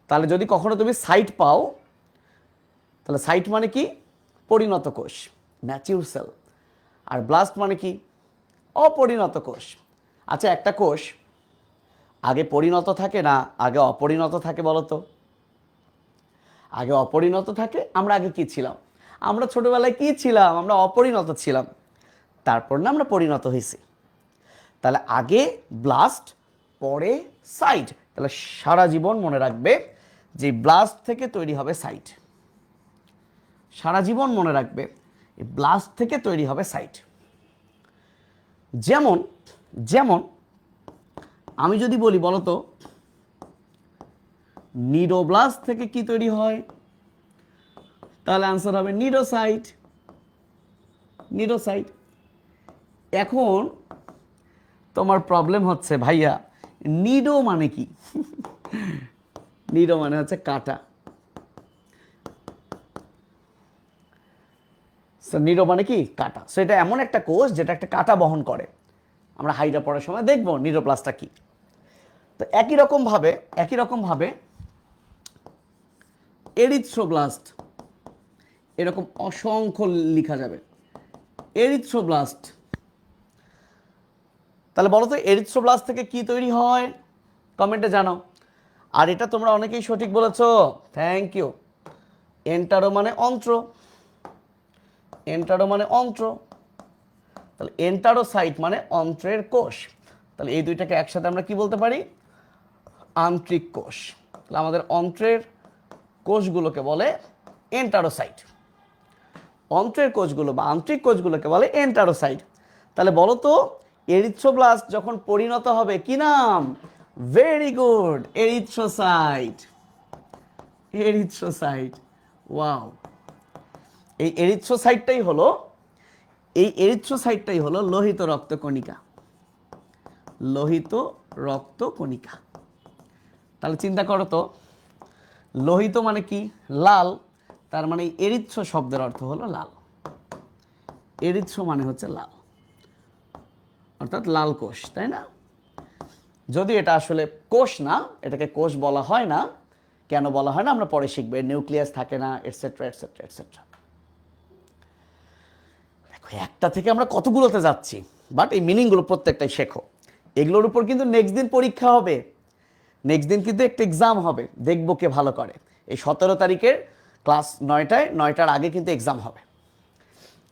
তাহলে যদি কখনো তুমি সাইট পাও, তাহলে সাইট মানে কি? পরিণত কোষ, ম্যাচিউর সেল। আর ব্লাস্ট মানে কি? অপরিণত কোষ। আচ্ছা, একটা কোষ আগে পরিণত থাকে না আগে অপরিণত থাকে বলো তো? আগে অপরিণত থাকে। আমরা আগে কি ছিলাম? আমরা ছোটবেলায় কি ছিলাম? আমরা অপরিণত ছিলাম। তারপর না আমরা পরিণত হয়েছি। তাহলে আগে ব্লাস্ট, পরে সাইট। তাহলে সারা জীবন মনে রাখবে যে ব্লাস্ট থেকে তৈরি হবে সাইট। সারা জীবন মনে রাখবে ব্লাস্ট থেকে তৈরি হবে সাইট। যেমন যেমন আমি যদি বলি বলো তো, নিডোব্লাস্ট থেকে কি তৈরি হয়? তাহলে আনসার হবে নিডোসাইট। নিডোসাইট। এখন তোমার প্রবলেম হচ্ছে ভাইয়া, নিডো মানে কি? নিডো মানে হচ্ছে কাঁটা। নিডো মানে কি? কাঁটা। সো এটা এমন একটা কোষ যেটা একটা কাঁটা বহন করে। আমরা হাইড্রা পড়ার সময় দেখবো নিডোপ্লাস্টটা কি। তো একই রকম ভাবে এরিথ্রোব্লাস্ট, এরকম অসংখ্য লেখা যাবে। এরিথ্রোব্লাস্ট। তাহলে বলো তো এরিথ্রোব্লাস্ট থেকে কি তৈরি হয়? কমেন্টে জানাও। আর এটা তোমরা অনেকেই সঠিক বলেছো, থ্যাংক ইউ। এন্টারো মানে অন্ত্র, এন্টারো মানে অন্ত্র। তাহলে এন্টারোসাইট মানে অন্ত্রের কোষ। তাহলে এই দুইটাকে একসাথে আমরা কি বলতে পারি? আন্তরিক কোষ। তাহলে আমাদের অন্ত্রের কোষগুলোকে বলে এন্টারোসাইট। অন্ত্রের কোষগুলো বা আন্তরিক কোষগুলোকে বলে এন্টারোসাইট। তাহলে বলো তো এরিথ্রোব্লাস্ট যখন পরিণত হবে কি নাম? Very good, erythrocyte. Erythrocyte. Wow. এই এরিথ্রোসাইটটাই হলো লোহিত রক্তকণিকা। লোহিত রক্তকণিকা। তাহলে চিন্তা করো তো, লোহিত মানে কি? লাল। তার মানে এরিথ্রো শব্দের অর্থ হলো লাল। এরিথ্রো মানে হচ্ছে লাল, অর্থাৎ লাল কোষ, তাই না? যদি এটা আসলে কোষ না, এটাকে কোষ বলা হয় না। কেন বলা হয় না আমরা পরে শিখবো। নিউক্লিয়াস থাকে না, এটসেট্রা এটসেট্রা এটসেট্রা। দেখো একটা থেকে আমরা কতগুলোতে যাচ্ছি। বাট এই মিনিংগুলো প্রত্যেকটাই শেখো। এগুলোর উপর কিন্তু নেক্সট দিন পরীক্ষা হবে, নেক্সট দিন কিন্তু একটা এক্সাম হবে, দেখবো কে ভালো করে। এই 17 তারিখের ক্লাস 9টায়, 9টার আগে কিন্তু এক্সাম হবে।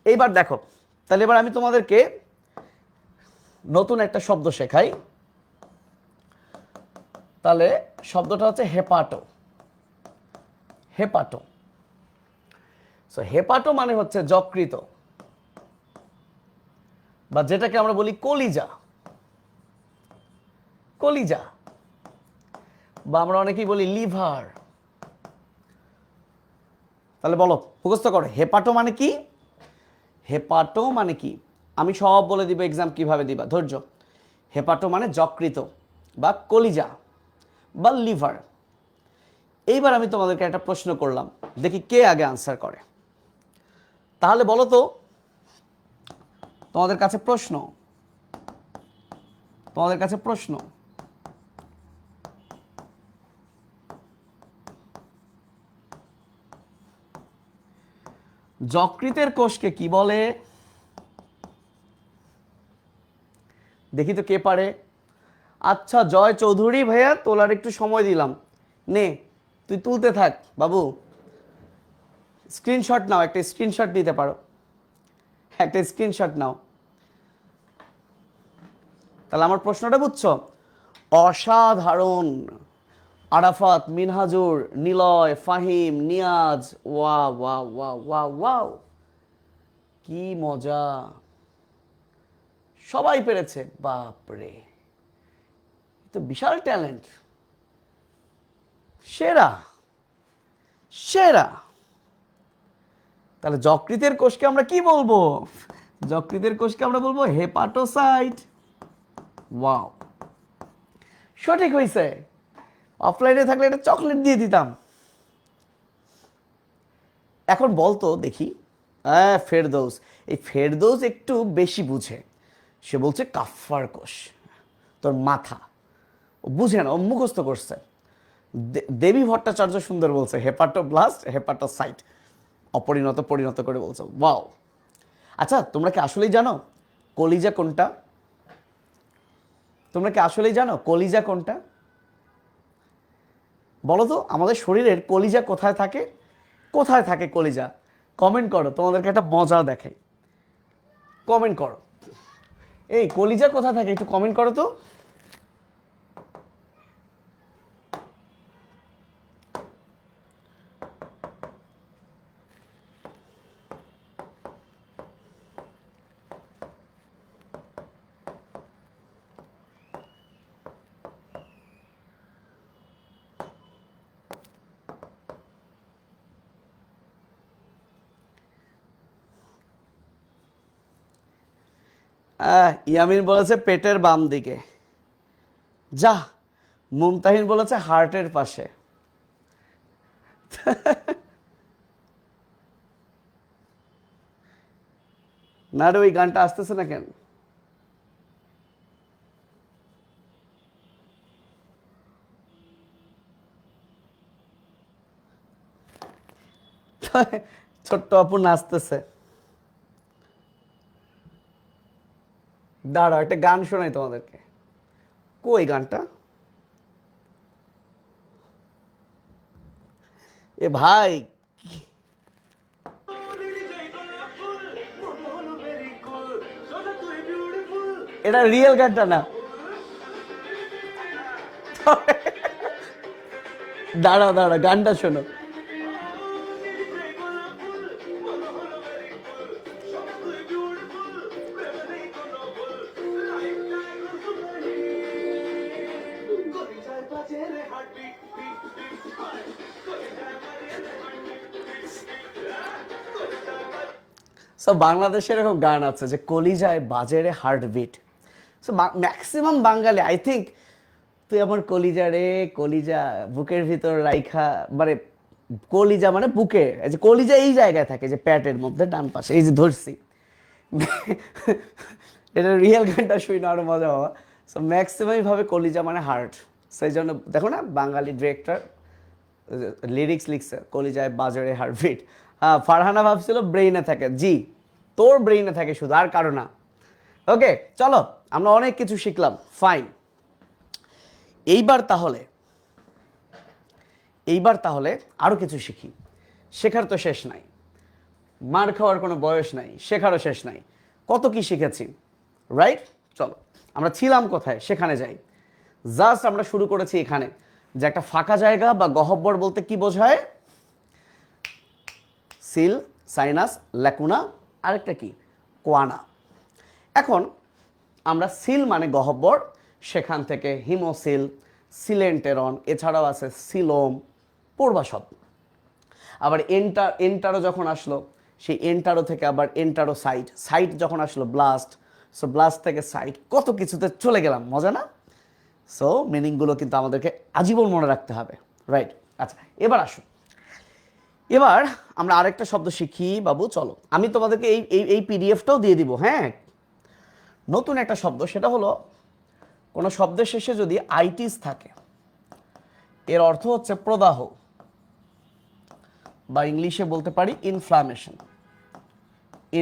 এইবার দেখো, তাহলে এবার আমি তোমাদেরকে নতুন একটা শব্দ শেখাই। তাহলে শব্দটা হচ্ছে হেপাটো। হেপাটো, সো হেপাটো মানে হচ্ছে যকৃত, বা যেটাকে আমরা বলি কলিজা। কলিজা, বা আমরা অনেকেই বলি লিভার। তাহলে বলো, মুখস্থ করো, হেপাটো মানে কি? হেপাটো মানে কি? আমি সব বলে দিব, এক্সাম কিভাবে দিবা, ধৈর্য। হেপাটো মানে যকৃত বা কলিজা বা লিভার। এইবার আমি তোমাদেরকে একটা প্রশ্ন করলাম, দেখি কে আগে আনসার করে। তাহলে বলো তো, তোমাদের কাছে প্রশ্ন, তোমাদের কাছে প্রশ্ন, যকৃতের কোষকে কি বলে? দেখি তো কে পারে। আচ্ছা জয় চৌধুরী ভাইয়া, তোলার একটু সময় দিলাম, নে তুই তুলতে থাক বাবু। স্ক্রিনশট নাও, একটা স্ক্রিনশট নিতে পারো, একটা স্ক্রিনশট নাও। তাহলে আমার প্রশ্নটা বুঝছো? অসাধারণ। আরাফাত, মিনহাজুর, নিলয়, ফাহিম, নিয়াজ, ওয়া ওয়া ওয়া ওয়া ওয়াও, কি মজা, সবাই পেরেছে, বাপরে, তো বিশাল ট্যালেন্ট, সেরা সেরা। তাহলে যকৃতের কোষকে আমরা কি বলবো? যকৃতের কোষকে আমরা বলবো হেপাটোসাইট। ওয়াও, সঠিক হয়েছে। অফলাইনে থাকলে এটা চকলেট দিয়ে দিতাম। এখন বলতো দেখি, হ্যাঁ ফেরদৌস, এই ফেরদৌস একটু বেশি বুঝে। সে বলছে কাফার কোষ, তোর মাথা, ও বুঝে না, ও মুখস্থ করছে। দেবী ভট্টাচার্য সুন্দর বলছে হেপাটোব্লাস্ট, হেপাটোসাইট, অপরিণত পরিণত করে বলছে। ওয়াও। আচ্ছা তোমরা কি আসলেই জানো কলিজা কোনটা? তোমরা কি আসলেই জানো কলিজা কোনটা? বলো তো, আমাদের শরীরের কলিজা কোথায় থাকে? কোথায় থাকে কলিজা? কমেন্ট করো, তোমাদেরকে একটা মজা দেখাই। কমেন্ট করো, এই কলিজা কোথায় থাকে একটু কমেন্ট করো তো। ইয়ামিন বলেছে পেটের বাম দিকে, যা। মুমতাহিন বলেছে হার্টের পাশে। না রে, ওই গানটা আসতেছে না কেন? ছোট্ট আপু নাচতেছে। দাঁড়াও, একটা গান শোনাই তোমাদেরকে। কই গানটা? এ ভাই, এটা রিয়েল গানটা না। দাঁড়াও দাঁড়াও, গানটা শোনো। সো বাংলাদেশে এরকম গান আছে যে কলিজায় বাজে রে heartbeat. So maximum Bangali, I think, তুই আমার কলিজা রে, কলিজা বুকের ভিতর রাইখা, মানে কলিজা মানে বুকে, এই যে কলিজা এই জায়গায় থাকে, যে প্যাটের মধ্যে ডান পাশে, এই যে ধরছি। এটা রিয়েল গানটা শুই না আরো মজা হওয়া। সো ম্যাক্সিমাম ভাবে কলিজা মানে হার্ট। সেই জন্য দেখো না, বাঙালি ডিরেক্টর লিরিক্স লিখছে কলিজায় বাজারে হার্টবিট। হ্যাঁ, ফারহানা ভাবছিল ব্রেইনে থাকে। জি, তোর ব্রেইনে থাকে শুধু, আর কারো না। ওকে, চলো আমরা অনেক কিছু শিখলাম, ফাইন। এইবার তাহলে আরো কিছু শিখি। শেখার তো শেষ নাই, মার খাওয়ার কোনো বয়স নাই, শেখারও শেষ নাই। কত কি শিখেছি, রাইট? চলো আমরা ছিলাম কোথায় সেখানে যাই। জাস্ট আমরা শুরু করেছি এখানে যে একটা ফাঁকা জায়গা বা গহব্বর বলতে কি বোঝায়? সিল, সাইনাস, ল্যাকুনা, আরেকটা কি? কোয়ানা। এখন আমরা সিল মানে গহব্বর, সেখান থেকে হিমোসিল, সিলেন্টেরন, এছাড়াও আছে সিলোম, পড়বা সব। আবার এন্টারো যখন আসলো, সেই এন্টারো থেকে আবার এন্টারোসাইট, সাইট যখন আসলো ব্লাস্ট, সো ব্লাস্ট থেকে সাইট, কত কিছুতে চলে গেলাম, মজা না? সো মিনিংগুলো কিন্তু আমাদেরকে আজীবন মনে রাখতে হবে, রাইট? আচ্ছা, এবার আসুন, এবার আমরা আরেকটা শব্দ শিখি বাবু, চলো। আমি তোমাদেরকে এই পিডিএফটাও দিয়ে দিব, হ্যাঁ। নতুন একটা শব্দ, সেটা হলো কোনো শব্দের শেষে যদি আইটিস থাকে, এর অর্থ হচ্ছে প্রদাহ, বা ইংলিশে বলতে পারি ইনফ্লামেশন।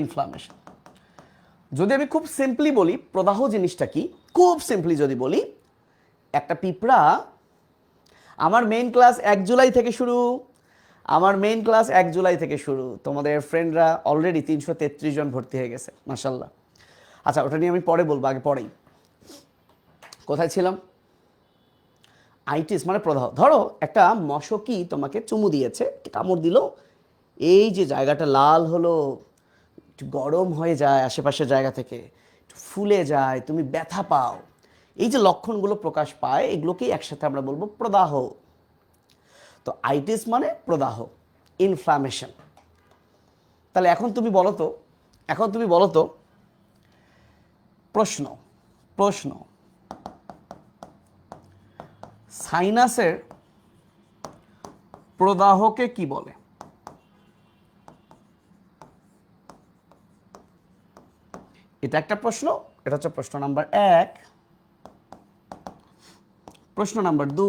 ইনফ্লামেশন যদি আমি খুব সিম্পলি বলি, প্রদাহ জিনিসটা কি, খুব সিম্পলি যদি বলি, একটা পিঁপড়া, আমার মেইন ক্লাস 1 জুলাই থেকে শুরু, তোমাদের ফ্রেন্ডরা অলরেডি 333 জন ভর্তি হয়ে গেছে, মাশাল্লাহ। আচ্ছা, ওটা নিয়ে আমি পরে বলবো, আগে পরেই কোথায় ছিলাম? আইটিস মানে প্রদাহ। ধরো একটা মশকি তোমাকে চুমু দিয়েছে, কামড় দিল, এই যে জায়গাটা লাল হলো, একটু গরম হয়ে যায় আশেপাশের জায়গা থেকে, একটু ফুলে যায়, তুমি ব্যথা পাও, এই যে লক্ষণগুলো প্রকাশ পায়, এগুলোকেই একসাথে আমরা বলবো প্রদাহ। তো আইটিস মানে প্রদাহ, ইনফ্লামেশন। তাহলে এখন তুমি বলো তো প্রশ্ন সাইনাসের প্রদাহকে কি বলে? এটা একটা প্রশ্ন, এটা হচ্ছে প্রশ্ন নাম্বার 1। প্রশ্ন নাম্বার 2,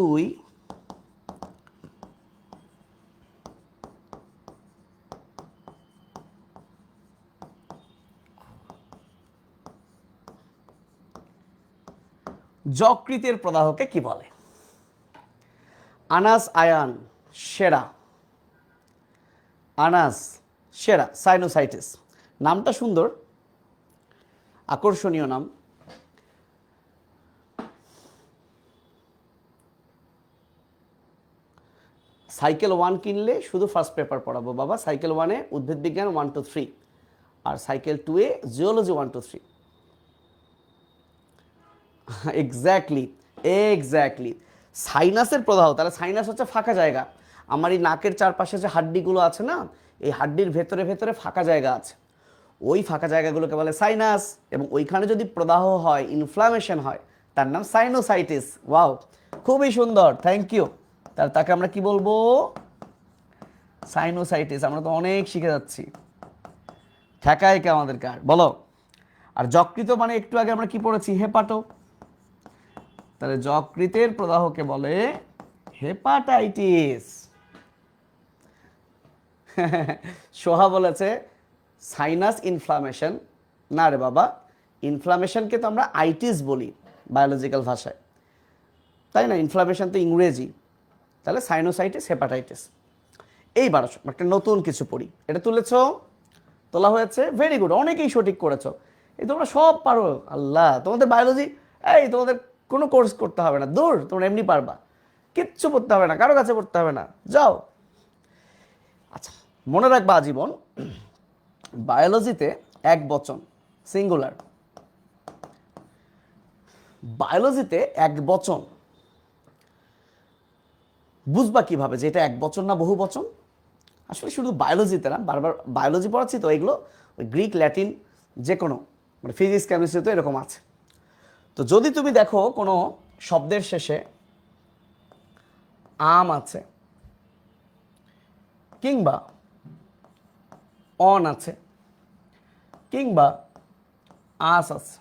যকৃতের প্রদাহকে কি বলে? আনাস আয়ান সেরা সাইনোসাইটিস, নামটা সুন্দর, আকর্ষণীয় নাম। সাইকেল 1 কিনলে শুধু ফার্স্ট পেপার পড়াবো বাবা। সাইকেল 1-এ উদ্ভিদ বিজ্ঞান 1 to 3, আর সাইকেল 2-এ জিওলজি 1 to 3। এক্স্যাক্টলি। সাইনাসের প্রদাহ, তাহলে সাইনাস হচ্ছে ফাঁকা জায়গা। আমার এই নাকের চারপাশে যে হাড্ডিগুলো আছে না, এই হাড্ডির ভেতরে ফাঁকা জায়গা আছে, ওই ফাঁকা জায়গাগুলোকে বলে সাইনাস। এবং ওইখানে যদি প্রদাহ হয়, ইনফ্লামেশন হয়, তার নাম সাইনোসাইটিস। ওয়াও, খুবই সুন্দর, থ্যাংক ইউ। তাহলে তাকে আমরা কি বলবো? সাইনোসাইটিস। আমরা তো অনেক শিখে যাচ্ছি, ঠেকায় কে আমাদের কার, বলো? আর যকৃত মানে একটু আগে আমরা কি পড়েছি? হেপাটো। তাহলে যকৃতের প্রদাহকে বলে হেপাটাইটিস। সোহা বলেছে সাইনাস ইনফ্লামেশন, না রে বাবা, ইনফ্লামেশনকে তো আমরা আইটিস বলি বায়োলজিক্যাল ভাষায়, তাই না? ইনফ্লামেশন তো ইংরেজি, তাহলে সাইনোসাইটিস, হেপাটাইটিস। এইবার একটা নতুন কিছু পড়ি। এটা তোলা হয়েছে, ভেরি গুড, অনেকেই সঠিক করেছো। এই তোমরা সব পারো, আল্লাহ, তোমাদের বায়োলজি, তোমাদের কোনো কোর্স করতে হবে না, দূর, তোমরা এমনি পারবা, কিচ্ছু পড়তে হবে না, কারো কাছে পড়তে হবে না, যাও। আচ্ছা, মনে রাখবা আজীবন, বায়োলজিতে এক বচন, সিঙ্গুলার, বায়োলজিতে এক বচন বুঝবা কিভাবে যে এটা এক বচন না বহু বচন? আসলে শুধু বায়োলজিতে না, বারবার বায়োলজি পড়াচ্ছি তো, এগুলো ওই গ্রিক, ল্যাটিন, যে কোনো, মানে ফিজিক্স, কেমিস্ট্রিতে এরকম আছে। তো যদি তুমি দেখো কোনো শব্দের শেষে আম আছে, কিংবা অন আছে, কিংবা আস আছে,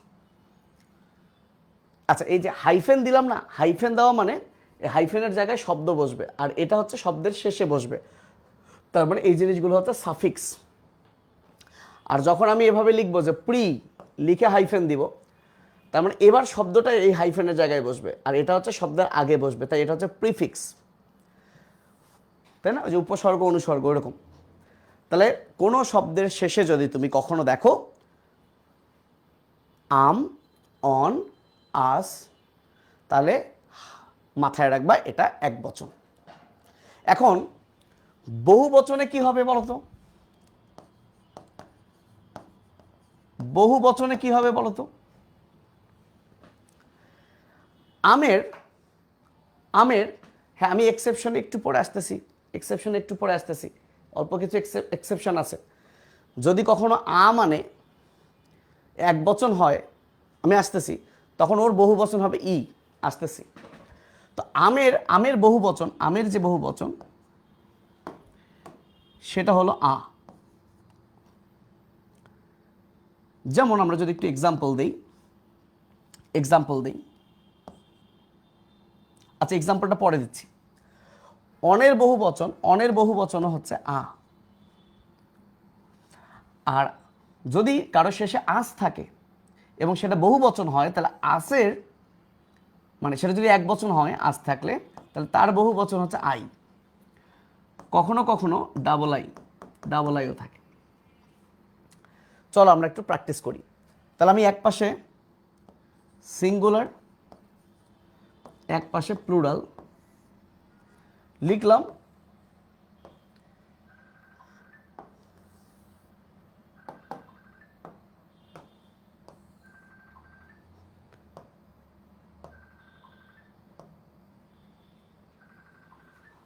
আচ্ছা, এই যে হাইফেন দিলাম না, হাইফেন দেওয়া মানে এই হাইফেনের জায়গায় শব্দ বসবে, আর এটা হচ্ছে শব্দের শেষে বসবে, তার মানে এই জিনিসগুলো হচ্ছে সাফিক্স। আর যখন আমি এভাবে লিখবো যে লিখে হাইফেন দিব, তার মানে এবার শব্দটা এই হাইফেনের জায়গায় বসবে, আর এটা হচ্ছে শব্দের আগে বসবে, তাই এটা হচ্ছে প্রিফিক্স, তাই না? ওই যে উপসর্গ অনুসর্গ এরকম। তাহলে কোনো শব্দের শেষে যদি তুমি কখনো দেখো আম, অন, আস, তাহলে মাথায় রাখবা এটা একবচন। এখন বহু বচনে কি হবে বলতো? বহু বচনে কি হবে বলতো? আমের, আমের, হ্যাঁ আমি এক্সেপশনে একটু পরে আসতেছি, এক্সেপশনে একটু পরে আসতেছি, অল্প কিছু এক্সেপশন আছে। যদি কখনো মানে এক বচন হয়, আমি আসতেছি, তখন ওর বহু বচন হবে ই, আসতেছি। তো আমের, আমের বহু বচন, আমের যে বহু বচন সেটা হলো আ। যেমন আমরা যদি একটু এক্সাম্পল দিই, এক্সাম্পল দিই, আচ্ছা এক্সাম্পলটা পরে দিচ্ছি। অনের বহু বচন, অনের বহু বচনও হচ্ছে আ। আর যদি কারো শেষে আস থাকে এবং সেটা বহু বচন হয়, তাহলে আসের মানে সেটা যদি এক বচন হয় আস থাকলে, তাহলে তার বহু বচন হচ্ছে আই। কখনো কখনো ডাবল আই, ডাবল আইও থাকে। চলো আমরা একটু প্র্যাকটিস করি। তাহলে আমি এক পাশে সিঙ্গুলার, এক পাশে প্লুরাল লিখলাম।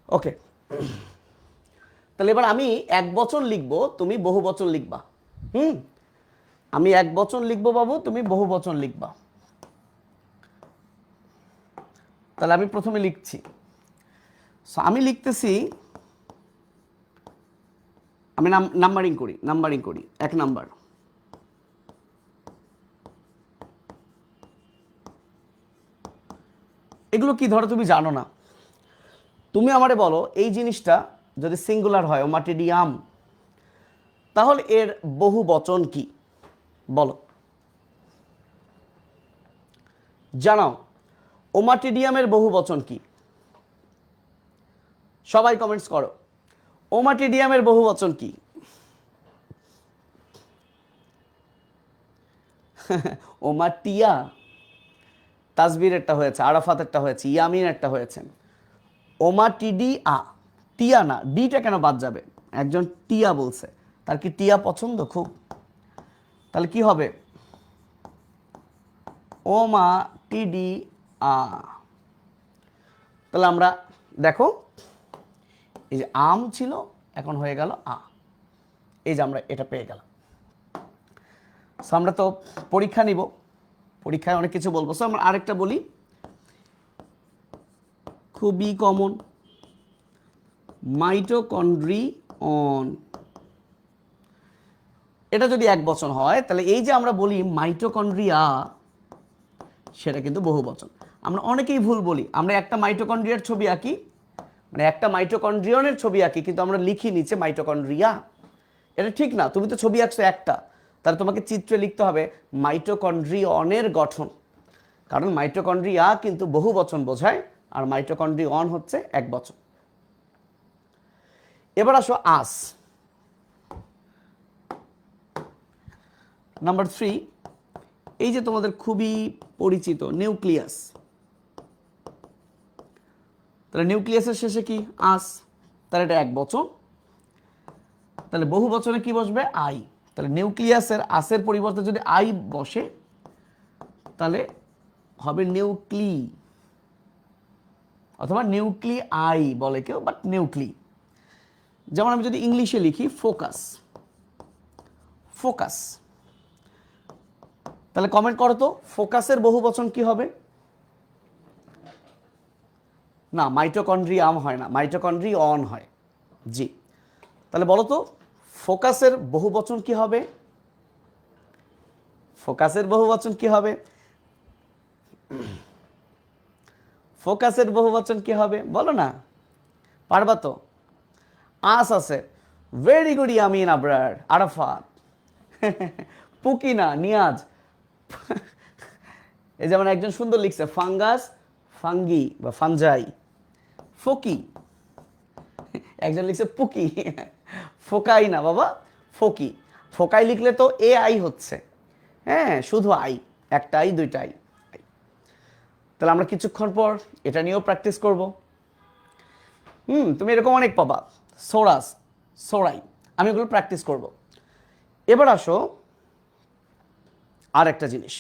ওকে, তাহলে এবার আমি এক বচন লিখবো, তুমি বহু বচন লিখবা। আমি এক বচন লিখবো বাবু, তুমি বহু বচন লিখবা। তাহলে আমি প্রথমে লিখছি, আমি লিখতেছি, আমি নাম্বারিং করি, নাম্বারিং করি, এক নাম্বার। এগুলো কি ধরো তুমি জানো না, তুমি আমারে বলো এই জিনিসটা যদি সিঙ্গুলার হয় ওমাটিডিয়াম, তাহলে এর বহু বচন কি বলো, জানাও। ওমাটিডিয়ামের বহু বচন কি? সবাই কমেন্টস করো, ওমাটিডিয়ামের বহু বচন কি? ওমাটিয়া, তাসবির একটা হয়েছে, আরাফাত একটা হয়েছে, ইয়ামিন একটা হয়েছে। ওমাটিডি আ, টিয়া না, ডিটা কেন বাদ যাবে? একজন টিয়া বলছে, তার কি টিয়া পছন্দ খুব? তাহলে কি হবে? ওমাটিডি আ। তাহলে আমরা দেখো, এই যে আম ছিল এখন হয়ে গেল আ, এই যে আমরা এটা পেয়ে গেলাম। সো আমরা তো পরীক্ষা নিব, পরীক্ষায় অনেক কিছু বলবো। সো আমরা আরেকটা বলি, খুবই কমন, মাইটোকন্ড্রিয়ন। এটা যদি এক বচন হয়, তাহলে এই যে আমরা বলি মাইটোকন্ড্রিয়া, সেটা কিন্তু বহু বচন। আমরা অনেকেই ভুল বলি, আমরা একটা মাইটোকন্ড্রিয়ার ছবি আঁকি, মানে একটা মাইটোকন্ড্রিয়নের ছবি আঁকি, কিন্তু আমরা লিখি নিচে মাইটোকন্ড্রিয়া। এটা ঠিক না, তুমি তো ছবি আঁকছো একটা, তাহলে তোমাকে চিত্রে লিখতে হবে মাইটোকন্ড্রিয়নের গঠন, কারণ মাইটোকন্ড্রিয়া কিন্তু বহু বচন বোঝায়, আর মাইটোকন্ড্রিয়ন হচ্ছে এক বচন। এবার আসো আস। নাম্বার 3, এই যে তোমাদের খুবই পরিচিত নিউক্লিয়াস, তাহলে নিউক্লিয়াসের শেষে কি? আস, তাহলে এটা এক বচন, তাহলে বহু বচনে কি বসবে? আই। তাহলে নিউক্লিয়াসের আসের পরিবর্তে যদি আই বসে, তাহলে হবে নিউক্লি, অথবা নিউক্লি আই বলে কেউ, বাট নিউক্লি। যেমন আমি যদি ইংলিশে লিখি ফোকাস, ফোকাস, তাহলে কমেন্ট করো তো ফোকাসের বহু বচন কি হবে? না, মাইটোকন্ড্রিয়াম হয় না, মাইটোকন্ড্রিয়ন হয়। জি, তাহলে বলো তো ফোকাসের বহু বচন কি হবে? ফোকাসের বহু বচন কি হবে? ফোকাসের বহু বচন কি হবে বলো না, পারবা তো? আস আছে, ভেরি গুড ইয়ামিন, আবরার, আরাফাত, পুকিনা, নিয়াজ, এই যেমন একজন সুন্দর লিখছে ফাঙ্গাস, ফাঙ্গি বা ফানজাই। ফকি, একজন লিখছে পুকি। ফোকাই না বাবা, ফকি। ফোকাই লিখলে তো এ আই হচ্ছে, হ্যাঁ শুধু আই, একটা আই দুইটা আই। তাহলে আমরা কিছুক্ষণ পর এটা নিয়েও প্র্যাকটিস করব। তুমি এরকম অনেক পাবা, সোরাস, সোরাই, আমি ওগুলো প্র্যাকটিস করব। এবার আসো আর একটা জিনিস,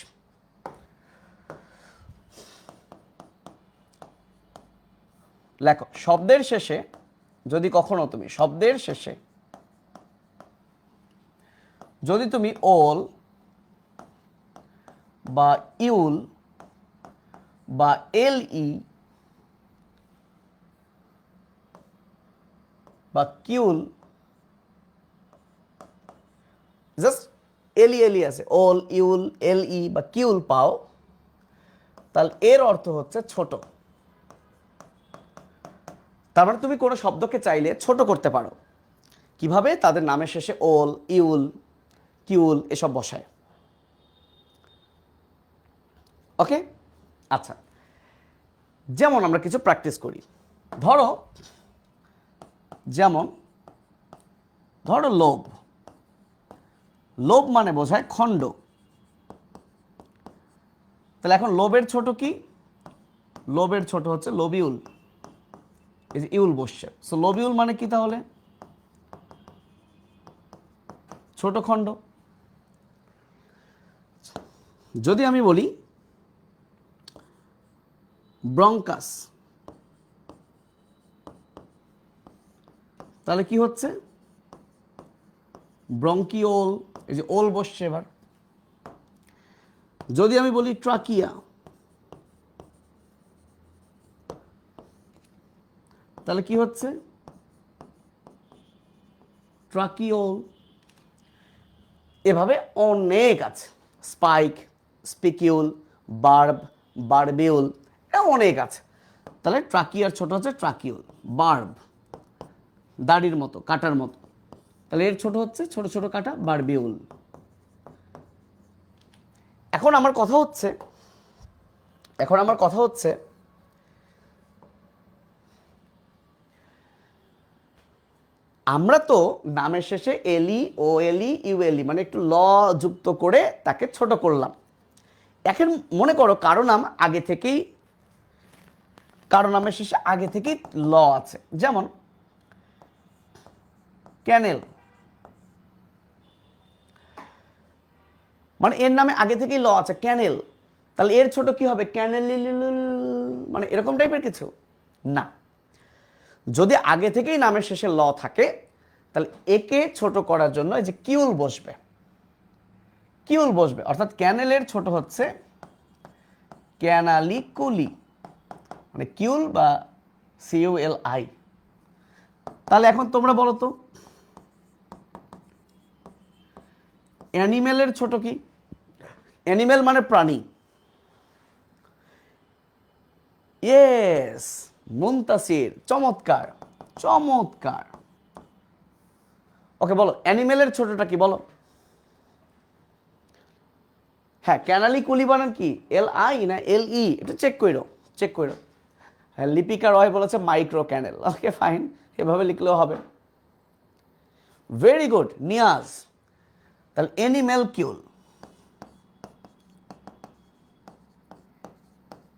লেখো শব্দের শেষে যদি কখনো তুমি শব্দের শেষে যদি তুমি ওল বা ইউল বা এল ই বা কিউল, জাস্ট এলি এলি আছে, ওল ইউল এল ই বা কিউল পাও, তাহলে এর অর্থ হচ্ছে ছোট। তার মানে তুমি কোনো শব্দকে চাইলে ছোট করতে পারো। কিভাবে? তাদের নামের শেষে ওল ইউল কিউল এসব বসায়। ওকে, আচ্ছা, যেমন আমরা কিছু প্র্যাকটিস করি। ধরো যেমন ধরো লোভ, লোভ মানে বোঝায় খণ্ড। তাহলে এখন লোভের ছোট কি? লোভের ছোট হচ্ছে লবিউল, এই যে ইউল বসছে, সো লবিউল মানে কি তাহলে? ছোট খণ্ড। যদি আমি বলি ব্রঙ্কাস, তাহলে কি হচ্ছে? ব্রঙ্কিওল, এই যে ওল বসছে এবার। যদি আমি বলি ট্রাকিয়া, তাহলে কি হচ্ছে? ট্রাকিওল। এভাবে অনেক আছে, স্পাইক, স্পিকিউল, বার্ব, বার্বিউল, অনেক আছে। তাহলে ট্রাকিয়ার ছোট হচ্ছে ট্রাকিউল। বার্ব দাড়ির মতো, কাটার মতো, তাহলে এর ছোট হচ্ছে ছোট ছোট কাটা, বার্বিউল। এখন আমার কথা হচ্ছে আমরা তো নামের শেষে এলি ও এলি ইউএলি মানে একটু ল যুক্ত করে তাকে ছোট করলাম। এখন মনে করো কারো নামের শেষে আগে থেকেই ল আছে, যেমন ক্যানেল, মানে এর নামে আগে থেকেই ল আছে ক্যানেল, তাহলে এর ছোট কি হবে? ক্যানেল, মানে এরকম টাইপের কিছু না। যদি আগে থেকেই নামের শেষে ল থাকে তাহলে একে ছোট করার জন্য এই যে কিউল বসবে, কিউল বসবে, অর্থাৎ ক্যানেলের ছোট হচ্ছে ক্যানালি কুলি, মানে কিউল বা সিইউএল আই। তাহলে এখন তোমরা বলো তো অ্যানিমেলের ছোট কি? অ্যানিমেল মানে প্রাণী। ইয়েস, মুনতাসির, চমৎকার চমৎকার। ওকে বলো অ্যানিমেলের ছোটটা কি বলো? হ্যাঁ, ক্যানালি কুলি বানান কি? এল আই না এল ই? এটা চেক করো। হ্যাঁ, লিপিকা রয় বলেছে মাইক্রো ক্যানেল। ওকে ফাইন, এভাবে লিখলেও হবে। Very good Niaz. তাহলে অ্যানিমেলকিউল,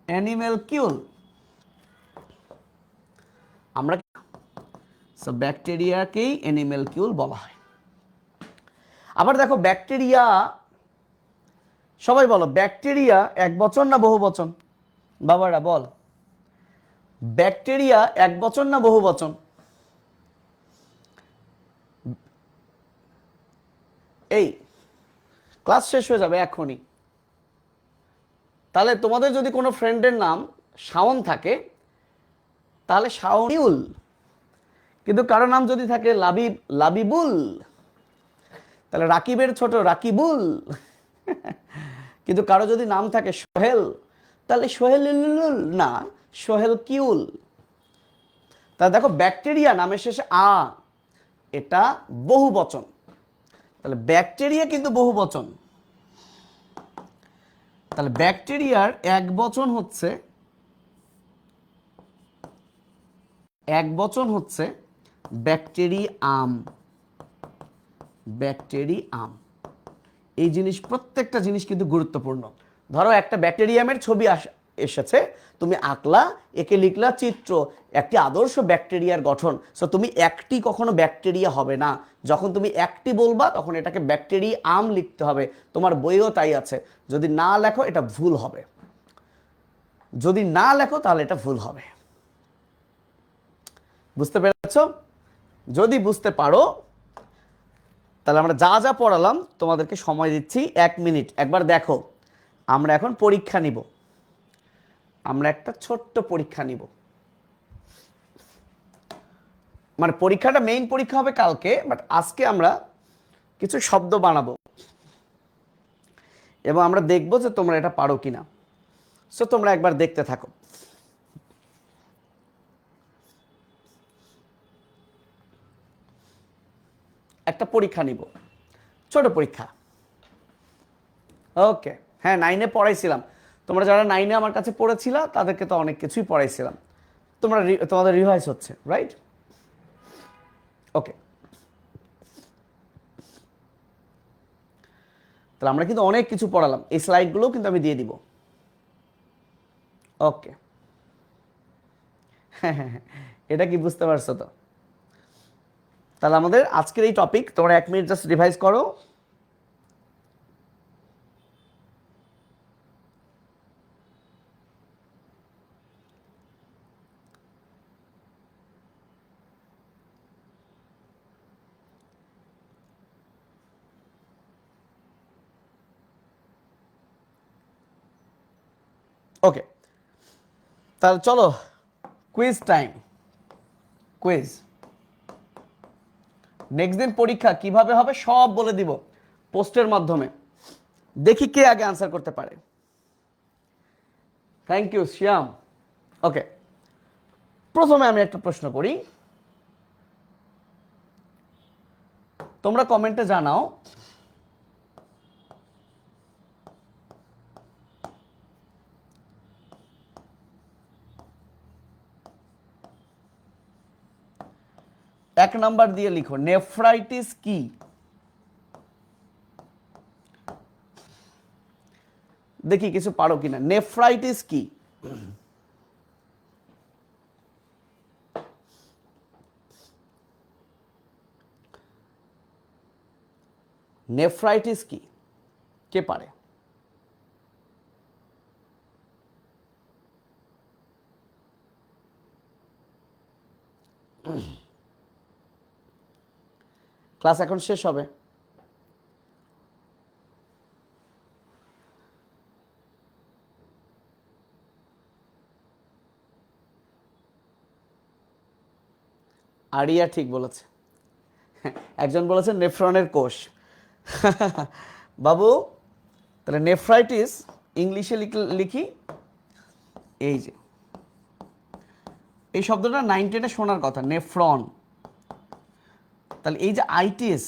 অ্যানিমেলকিউল আমরা ব্যাকটেরিয়াকেই অ্যানিমেলকিউল বলা হয়। আবার দেখো ব্যাকটেরিয়া, সবাই বলো ব্যাকটেরিয়া এক বচন না বহু বচন? বাবারা বল, ব্যাকটেরিয়া এক বচন না বহু বচন? এই ক্লাস শেষ হয়ে যাবে এখনই। তাহলে তোমাদের যদি কোনো ফ্রেন্ডের নাম শাওন থাকে তাহলে শাওনিউল, কিন্তু কারো নাম যদি থাকে লাবিব, লাবিবুল, তাহলে রাকিবের ছোট রাকিবুল। কিন্তু কারো যদি নাম থাকে সোহেল তাহলে সোহেল না, সোহেল কিউল। তাহলে দেখো ব্যাকটেরিয়া নামের শেষে আ, এটা বহু বচন, তাহলে ব্যাকটেরিয়া কিন্তু বহু বচন। তাহলে ব্যাকটেরিয়ার একবচন হচ্ছে ব্যাকটেরিয়াম। ব্যাকটেরিয়াম এই জিনিস, প্রত্যেকটা জিনিস কিন্তু গুরুত্বপূর্ণ। ধরো একটা ব্যাকটেরিয়ামের ছবি এসেছে, তুমি আঁকলা, একে লিখলা চিত্র, একটি আদর্শ ব্যাকটেরিয়ার গঠন। সো তুমি একটি কখনো ব্যাকটেরিয়া হবে না, যখন তুমি একটি বলবা তখন এটাকে ব্যাকটেরিয়াম লিখতে হবে। তোমার বইও তাই আছে। যদি না লেখো এটা ভুল হবে, যদি না লেখো তাহলে এটা ভুল হবে। বুঝতে পেরেছ? যদি বুঝতে পারো তাহলে আমরা যা যা পড়ালাম তোমাদেরকে সময় দিচ্ছি 1 মিনিট, একবার দেখো। আমরা এখন পরীক্ষা নিব, আমরা একটা ছোট্ট পরীক্ষা নিব। মানে পরীক্ষাটা মেইন পরীক্ষা হবে কালকে, বাট আজকে আমরা কিছু শব্দ বানাবো এবং আমরা দেখব যে তোমরা এটা পারো কিনা। সো তোমরা একবার দেখতে থাকো। একটা পরীক্ষা নিব, ছোট পরীক্ষা। ওকে, হ্যাঁ 9-এ পড়াইছিলাম। তোমরা যারা 9-এ আমার কাছে পড়েছিলা তাদেরকে তো অনেক কিছুই পড়াইছিলাম। তোমাদের রিভাইজ হচ্ছে, রাইট? ওকে, তাহলে আমরা কিন্তু অনেক কিছু পড়ালাম, এই স্লাইডগুলো কিন্তু আমি দিয়ে দিব। ওকে, হ্যাঁ হ্যাঁ হ্যাঁ, এটা কি বুঝতে পারছো তো? তাহলে আমাদের আজকের এই টপিক তোমরা 1 মিনিট জাস্ট রিভাইজ করো। ওকে, তাহলে চলো কুইজ টাইম। কুইজ, নেক্সট দিন পরীক্ষা কিভাবে হবে সব বলে দিব পোস্টের মাধ্যমে। দেখি কে আগে আনসার করতে পারে। থ্যাংক ইউ শ্যাম। ওকে, প্রথমে আমি একটা প্রশ্ন করি, তোমরা কমেন্টে জানাও এক নাম্বার দিয়ে লিখো নেফ্রাইটিস কি? দেখি কিছু পারো কিনা। নেফ্রাইটিস কি? নেফ্রাইটিস কি, কে পারে? ক্লাস এখন শেষ হবে। আরিয়া ঠিক বলেছে, একজন বলেছে নেফ্রনের কোষ। বাবু, তাহলে নেফ্রাইটিস ইংলিশে লিখি এই যে, এই শব্দটা 9-10-এ শোনার কথা, নেফ্রন। তাহলে এই যে আইটিস,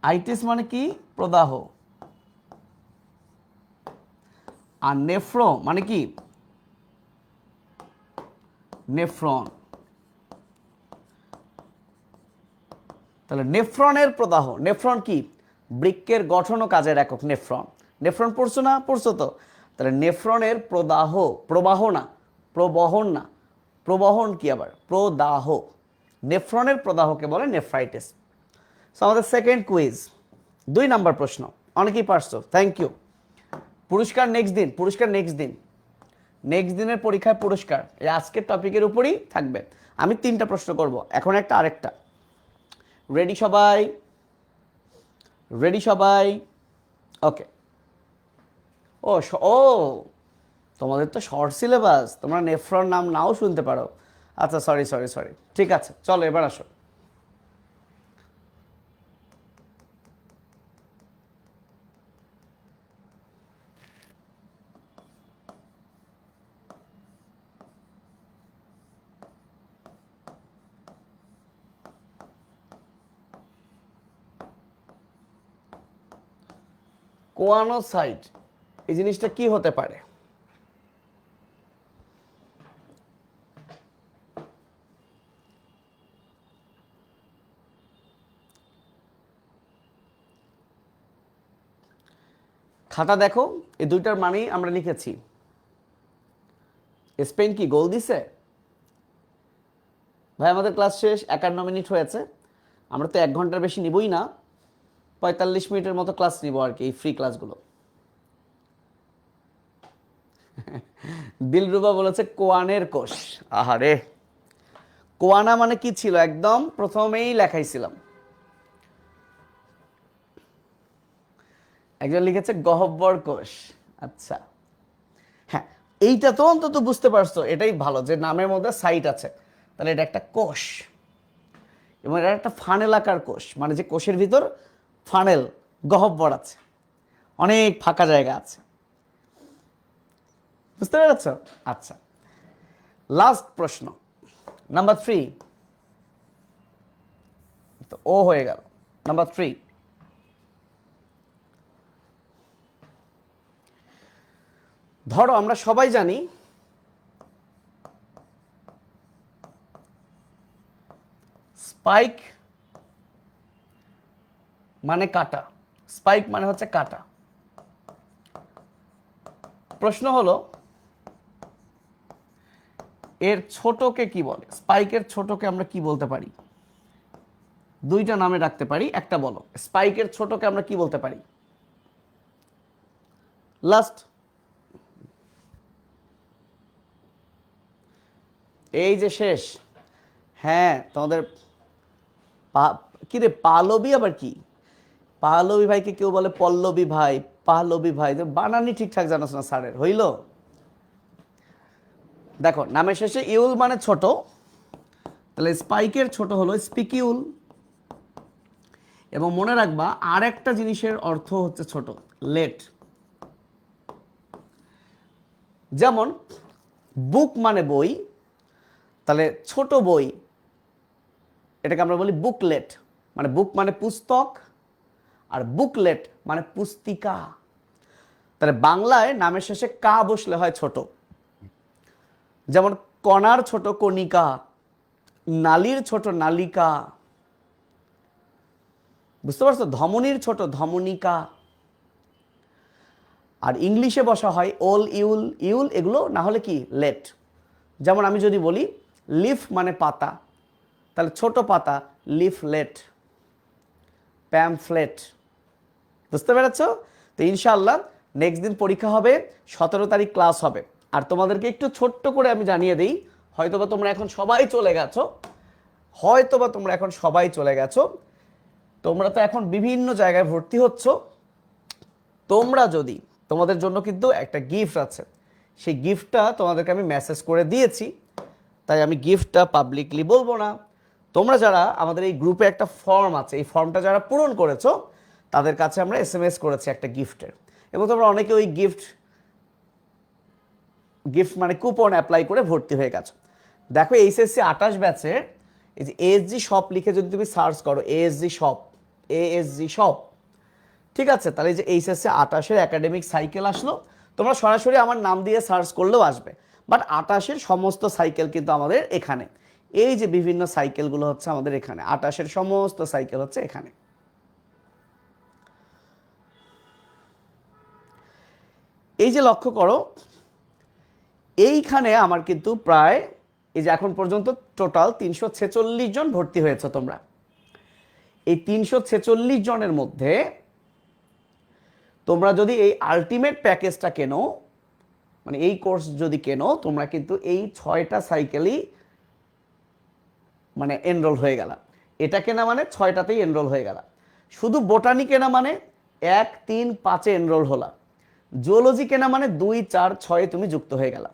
আইটিস মানে কি? প্রদাহ। আর নেফ্রো মানে কি? নেফ্রন। তাহলে নেফ্রনের প্রদাহ। নেফ্রন কি? বৃক্কের গঠন ও কাজের একক নেফ্রন। নেফ্রন পড়ছো না? পড়ছো তো। তাহলে নেফ্রনের প্রদাহ, প্রবাহ না, প্রবহন না, প্রবহন কি আবার? প্রদাহ। নেফ্রনের প্রদাহকে বলে নেফ্রাইটিস। সো আমাদের সেকেন্ড কুইজ, 2 নাম্বার প্রশ্ন, অনেকেই পারছো, থ্যাংক ইউ। পুরস্কার নেক্সট দিন, পুরস্কার নেক্সট দিন, নেক্সট দিনের পরীক্ষায় পুরস্কার এই আজকের টপিকের উপরই থাকবে। আমি 3টা প্রশ্ন করব, এখন একটা আরেকটা। রেডি সবাই? রেডি সবাই? ওকে। ও ও, তোমাদের তো শর্ট সিলেবাস, তোমরা নেফ্রন নাম নাও শুনতে পারো। আচ্ছা, সরি সরি সরি, ঠিক আছে, চলো এবার আসো। কোয়ানোসাইট এই জিনিসটা কি হতে পারে? খাতা দেখো, এই দুইটার মানেই আমরা লিখেছি। স্পেন কি গোল দিছে? ভাই আমাদের ক্লাস শেষ, 51 মিনিট হয়েছে। আমরা তো 1 ঘন্টার বেশি নিবই না, 45 মিনিটের মতো ক্লাস নিব আর কি, এই ফ্রি ক্লাসগুলো। দিলরুবা বলেছে কোয়ানের কোষ। আহারে, কোয়ানা মানে কি ছিল একদম প্রথমেই লেখাইছিলাম। একজন লিখেছে গহ্বর কোষ। আচ্ছা, হ্যাঁ এইটা তো অন্তত বুঝতে পারছো, এটাই ভালো যে নামের মধ্যে সাইট আছে, তাহলে এটা একটা কোষ এবং এটা একটা ফানেল আকার কোষ, মানে যে কোষের ভিতর ফানেল গহ্বর আছে, অনেক ফাঁকা জায়গা আছে। বুঝতে পেরেছ? আচ্ছা, লাস্ট প্রশ্ন নাম্বার 3। তো ও হয়ে গেল নাম্বার 3। ধরো আমরা সবাই জানি স্পাইক মানে কাটা, স্পাইক মানে হচ্ছে কাটা। প্রশ্ন হলো এর ছোটকে কি বলে? স্পাইকের ছোটকে আমরা কি বলতে পারি? দুইটা নামে রাখতে পারি, একটা বলো। স্পাইকের ছোটকে আমরা কি বলতে পারি? লাস্ট, এই যে শেষ। হ্যাঁ তোমাদের কি রে পালবি, আবার কি পাহলবী ভাইকে কেউ বলে পল্লবী ভাই, পাহলবী ভাই, বানানি ঠিকঠাক জানোস না স্যারের, হইল? দেখো নামের শেষে ইউল মানে ছোট, তাহলে স্পাইকের ছোট হলো স্পিকিউল। এবং মনে রাখবা আর একটা জিনিসের অর্থ হচ্ছে ছোট, লেট। যেমন বুক মানে বই, তাহলে ছোট বই এটাকে আমরা বলি বুকলেট, মানে বুক মানে পুস্তক আর বুকলেট মানে পুস্তিকা। তাহলে বাংলায় নামের শেষে কা বসলে হয় ছোট। যেমন কণার ছোট কণিকা, নালীর ছোট নালিকা। বুঝতে পারছো? ধমনীর ছোট ধমনিকা। আর ইংলিশে বসা হয় ওল, ইউল, ইউল এগুলো না হলে কি লেট। যেমন আমি যদি বলি লিফ মানে পাতা, তাহলে ছোট পাতা লিফলেট, প্যামফ্লেট। বুঝতে পেরেছ? তো ইনশাআল্লাহ নেক্সট দিন পরীক্ষা হবে, 17 তারিখ ক্লাস হবে। আর তোমাদেরকে একটু ছোট্ট করে আমি জানিয়ে দিই, হয়তোবা তোমরা এখন সবাই চলে গেছো, তোমরা তো এখন বিভিন্ন জায়গায় ভর্তি হচ্ছ। তোমরা যদি, তোমাদের জন্য কিন্তু একটা গিফট আছে, সেই গিফটটা তোমাদেরকে আমি মেসেজ করে দিয়েছি, তাই আমি গিফটটা পাবলিকলি বলবো না। তোমরা যারা আমাদের এই গ্রুপে একটা ফর্ম আছে, এই ফর্মটা যারা পূরণ করেছো তাদের কাছে আমরা SMS করেছি একটা গিফটের, এবং তোমরা অনেকে ওই গিফট মানে কুপন অ্যাপ্লাই করে ভর্তি হয়ে গেছো। দেখো এইচএসসি 28 ব্যাচের এই যে ASG শপ লিখে যদি তুমি সার্চ করো, ASG শপ, ঠিক আছে, তাহলে এই যে এইচএসসি 28-এর একাডেমিক সাইকেল আসলো। তোমরা সরাসরি আমার নাম দিয়ে সার্চ করলেও আসবে, বাট 28-এর সমস্ত সাইকেল কিন্তু আমাদের এখানে। এই যে বিভিন্ন সাইকেলগুলো হচ্ছে আমাদের এখানে, 28-এর সমস্ত সাইকেল হচ্ছে এখানে। এই যে লক্ষ্য করো, এইখানে আমার কিন্তু প্রায় এই যে এখন পর্যন্ত টোটাল 346 জন ভর্তি হয়েছে তোমরা। এই 346 জনের মধ্যে তোমরা যদি এই আলটিমেট প্যাকেজটা কেনো, মানে এই কোর্স যদি কেনো, তোমরা কিন্তু এই 6টা সাইকেলই মানে এনরোল হয়ে গেল। এটা কেনা মানে 6টাতেই এনরোল হয়ে গেল। শুধু বোটানি কেনা মানে 1, 3, 5-এ এনরোল হলা। জুওলজি কেনা মানে 2, 4, 6-এ তুমি যুক্ত হয়ে গেলা।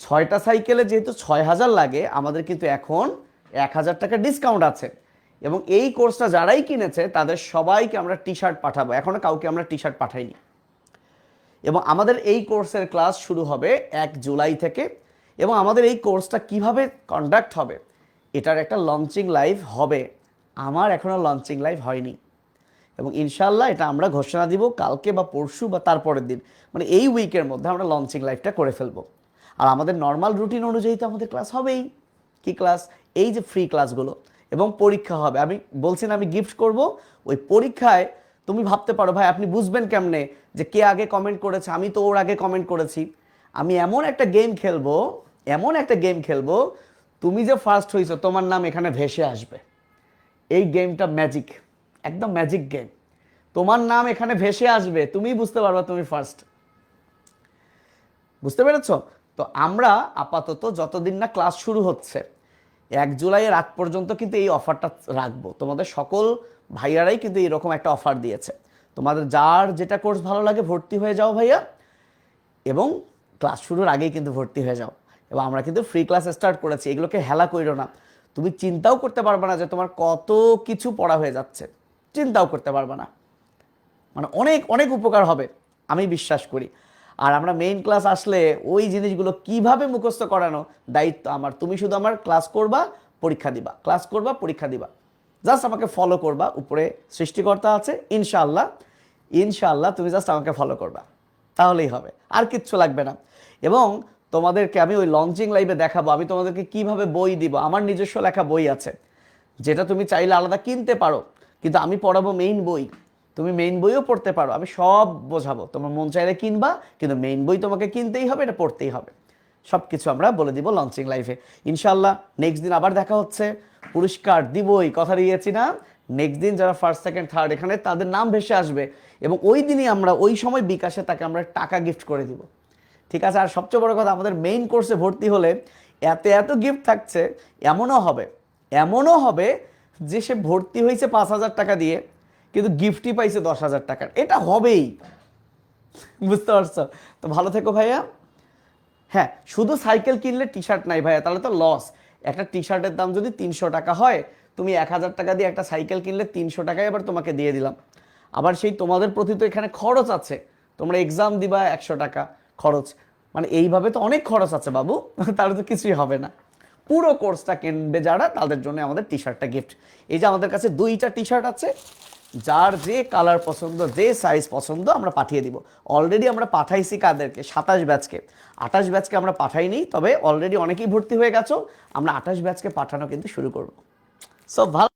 6টা সাইকেলে যেহেতু 6000 লাগে, আমাদের কিন্তু এখন 1000 টাকা ডিসকাউন্ট আছে। এবং এই কোর্সটা যারাই কিনেছে তাদের সবাইকে আমরা টি-শার্ট পাঠাবো, এখনো কাউকে আমরা টি-শার্ট পাঠাইনি। এবং আমাদের এই কোর্সের ক্লাস শুরু হবে 1 জুলাই থেকে। এবং আমাদের এই কোর্সটা কিভাবে কন্ডাক্ট হবে, এটার একটা লঞ্চিং লাইভ হবে। আমার এখনো লঞ্চিং লাইভ হয়নি, এবং ইনশাআল্লাহ এটা আমরা ঘোষণা দিব কালকে বা পরশু বা তারপরের দিন, মানে এই উইকের মধ্যে আমরা লঞ্চিং লাইভটা করে ফেলবো। আর আমাদের নর্মাল রুটিন অনুযায়ী তো আমাদের ক্লাস হবেই। কি ক্লাস? এই যে ফ্রি ক্লাসগুলো, এবং পরীক্ষা হবে। আমি বলছি না আমি গিফট করব, ওই পরীক্ষায় তুমি ভাবতে পারো ভাই আপনি বুঝবেন কেমনে যে কে আগে কমেন্ট করেছে, আমি তো ওর আগে কমেন্ট করেছি। আমি এমন একটা গেম খেলবো, এমন একটা গেম খেলবো, তুমি যে ফার্স্ট হয়েছো তোমার নাম এখানে ভেসে আসবে। এই গেমটা ম্যাজিক, একদম ম্যাজিক গেম। তোমার নাম এখানে ভেসে আসবে, তুমি বুঝতে পারবা তুমি ফার্স্ট। বুঝতে পেরেছ? তো আমরা আপাতত যতদিন না ক্লাস শুরু হচ্ছে 1 জুলাইয়ের আগ পর্যন্ত কিন্তু এই অফারটা রাখবো। তোমাদের সকল ভাইয়ারাই কিন্তু এরকম একটা অফার দিয়েছে। তোমাদের যার যেটা কোর্স ভালো লাগে ভর্তি হয়ে যাও ভাইয়া, এবং ক্লাস শুরুর আগেই কিন্তু ভর্তি হয়ে যাও। এবং আমরা কিন্তু ফ্রি ক্লাস স্টার্ট করেছি, এগুলোকে হেলা কইরো না। তুমি চিন্তাও করতে পারবে না যে তোমার কত কিছু পড়া হয়ে যাচ্ছে, চিন্তাও করতে পারবে না। মানে অনেক অনেক উপকার হবে আমি বিশ্বাস করি। আর আমরা মেইন ক্লাস আসলে ওই জিনিসগুলো কিভাবে মুখস্থ করানো দায়িত্ব আমার। তুমি শুধু আমার ক্লাস করবা, পরীক্ষা দিবা, ক্লাস করবা, পরীক্ষা দিবা, জাস্ট আমাকে ফলো করবা। উপরে সৃষ্টিকর্তা আছে, ইনশাআল্লাহ ইনশাআল্লাহ তুমি জাস্ট আমাকে ফলো করবা, তাহলেই হবে, আর কিচ্ছু লাগবে না। এবং তোমাদেরকে আমি ওই লঞ্চিং লাইভে দেখাবো আমি তোমাদেরকে কিভাবে বই দিব। আমার নিজস্ব লেখা বই আছে, যেটা তুমি চাইলে আলাদা কিনতে পারো, কিন্তু আমি পড়াবো মেইন বই। তুমি মেইন বইও পড়তে পারো, আমি সব বোঝাবো। তোমার মন চাইলে কিনবা, কিন্তু মেইন বই তোমাকে কিনতেই হবে, এটা পড়তেই হবে। সব কিছু আমরা বলে দিব লঞ্চিং লাইফে ইনশাআল্লাহ। নেক্সট দিন আবার দেখা হচ্ছে, পুরস্কার দিবই, কথা দিয়েছি না? নেক্সট দিন যারা ফার্স্ট সেকেন্ড থার্ড এখানে তাদের নাম ভেসে আসবে, এবং ওই দিনই আমরা ওই সময় বিকাশে তাকে আমরা টাকা গিফট করে দিব। ঠিক আছে? আর সবচেয়ে বড় কথা, আমাদের মেইন কোর্সে ভর্তি হলে এত এত গিফট থাকছে। এমনও হবে যে সে ভর্তি হয়েছে 5,000 টাকা দিয়ে, কিন্তু গিফটই পাইছে 10,000 টাকার। এটা হবেই, বুঝতে পারছো? তো ভালো থেকো ভাইয়া। হ্যাঁ, শুধু সাইকেল কিনলে টি শার্ট নাই ভাইয়া, তাহলে তো লস। একটা টি শার্টের দাম যদি 300 টাকা হয়, তুমি 1,000 টাকা দিয়ে একটা সাইকেল কিনলে 300 টাকায় আবার তোমাকে দিয়ে দিলাম। আবার সেই তোমাদের প্রতি তো এখানে খরচ আছে, তোমরা এক্সাম দিবা 100 টাকা খরচ, মানে এইভাবে তো অনেক খরচ আছে বাবু। তাহলে তো কিছুই হবে না। পুরো কোর্সটা কিনবে যারা, তাদের জন্য আমাদের টি শার্টটা গিফট। এই যে আমাদের কাছে 2টা টি শার্ট আছে, যার যে কালার পছন্দ, যে সাইজ পছন্দ আমরা পাঠিয়ে দিব। অলরেডি আমরা পাঠাইছি কাদেরকে? 27 ব্যাচকে। 28 ব্যাচকে আমরা পাঠাইনি, তবে অলরেডি অনেকেই ভর্তি হয়ে গেছো। আমরা 28 ব্যাচকে পাঠানো কিন্তু শুরু করব। সো ভালো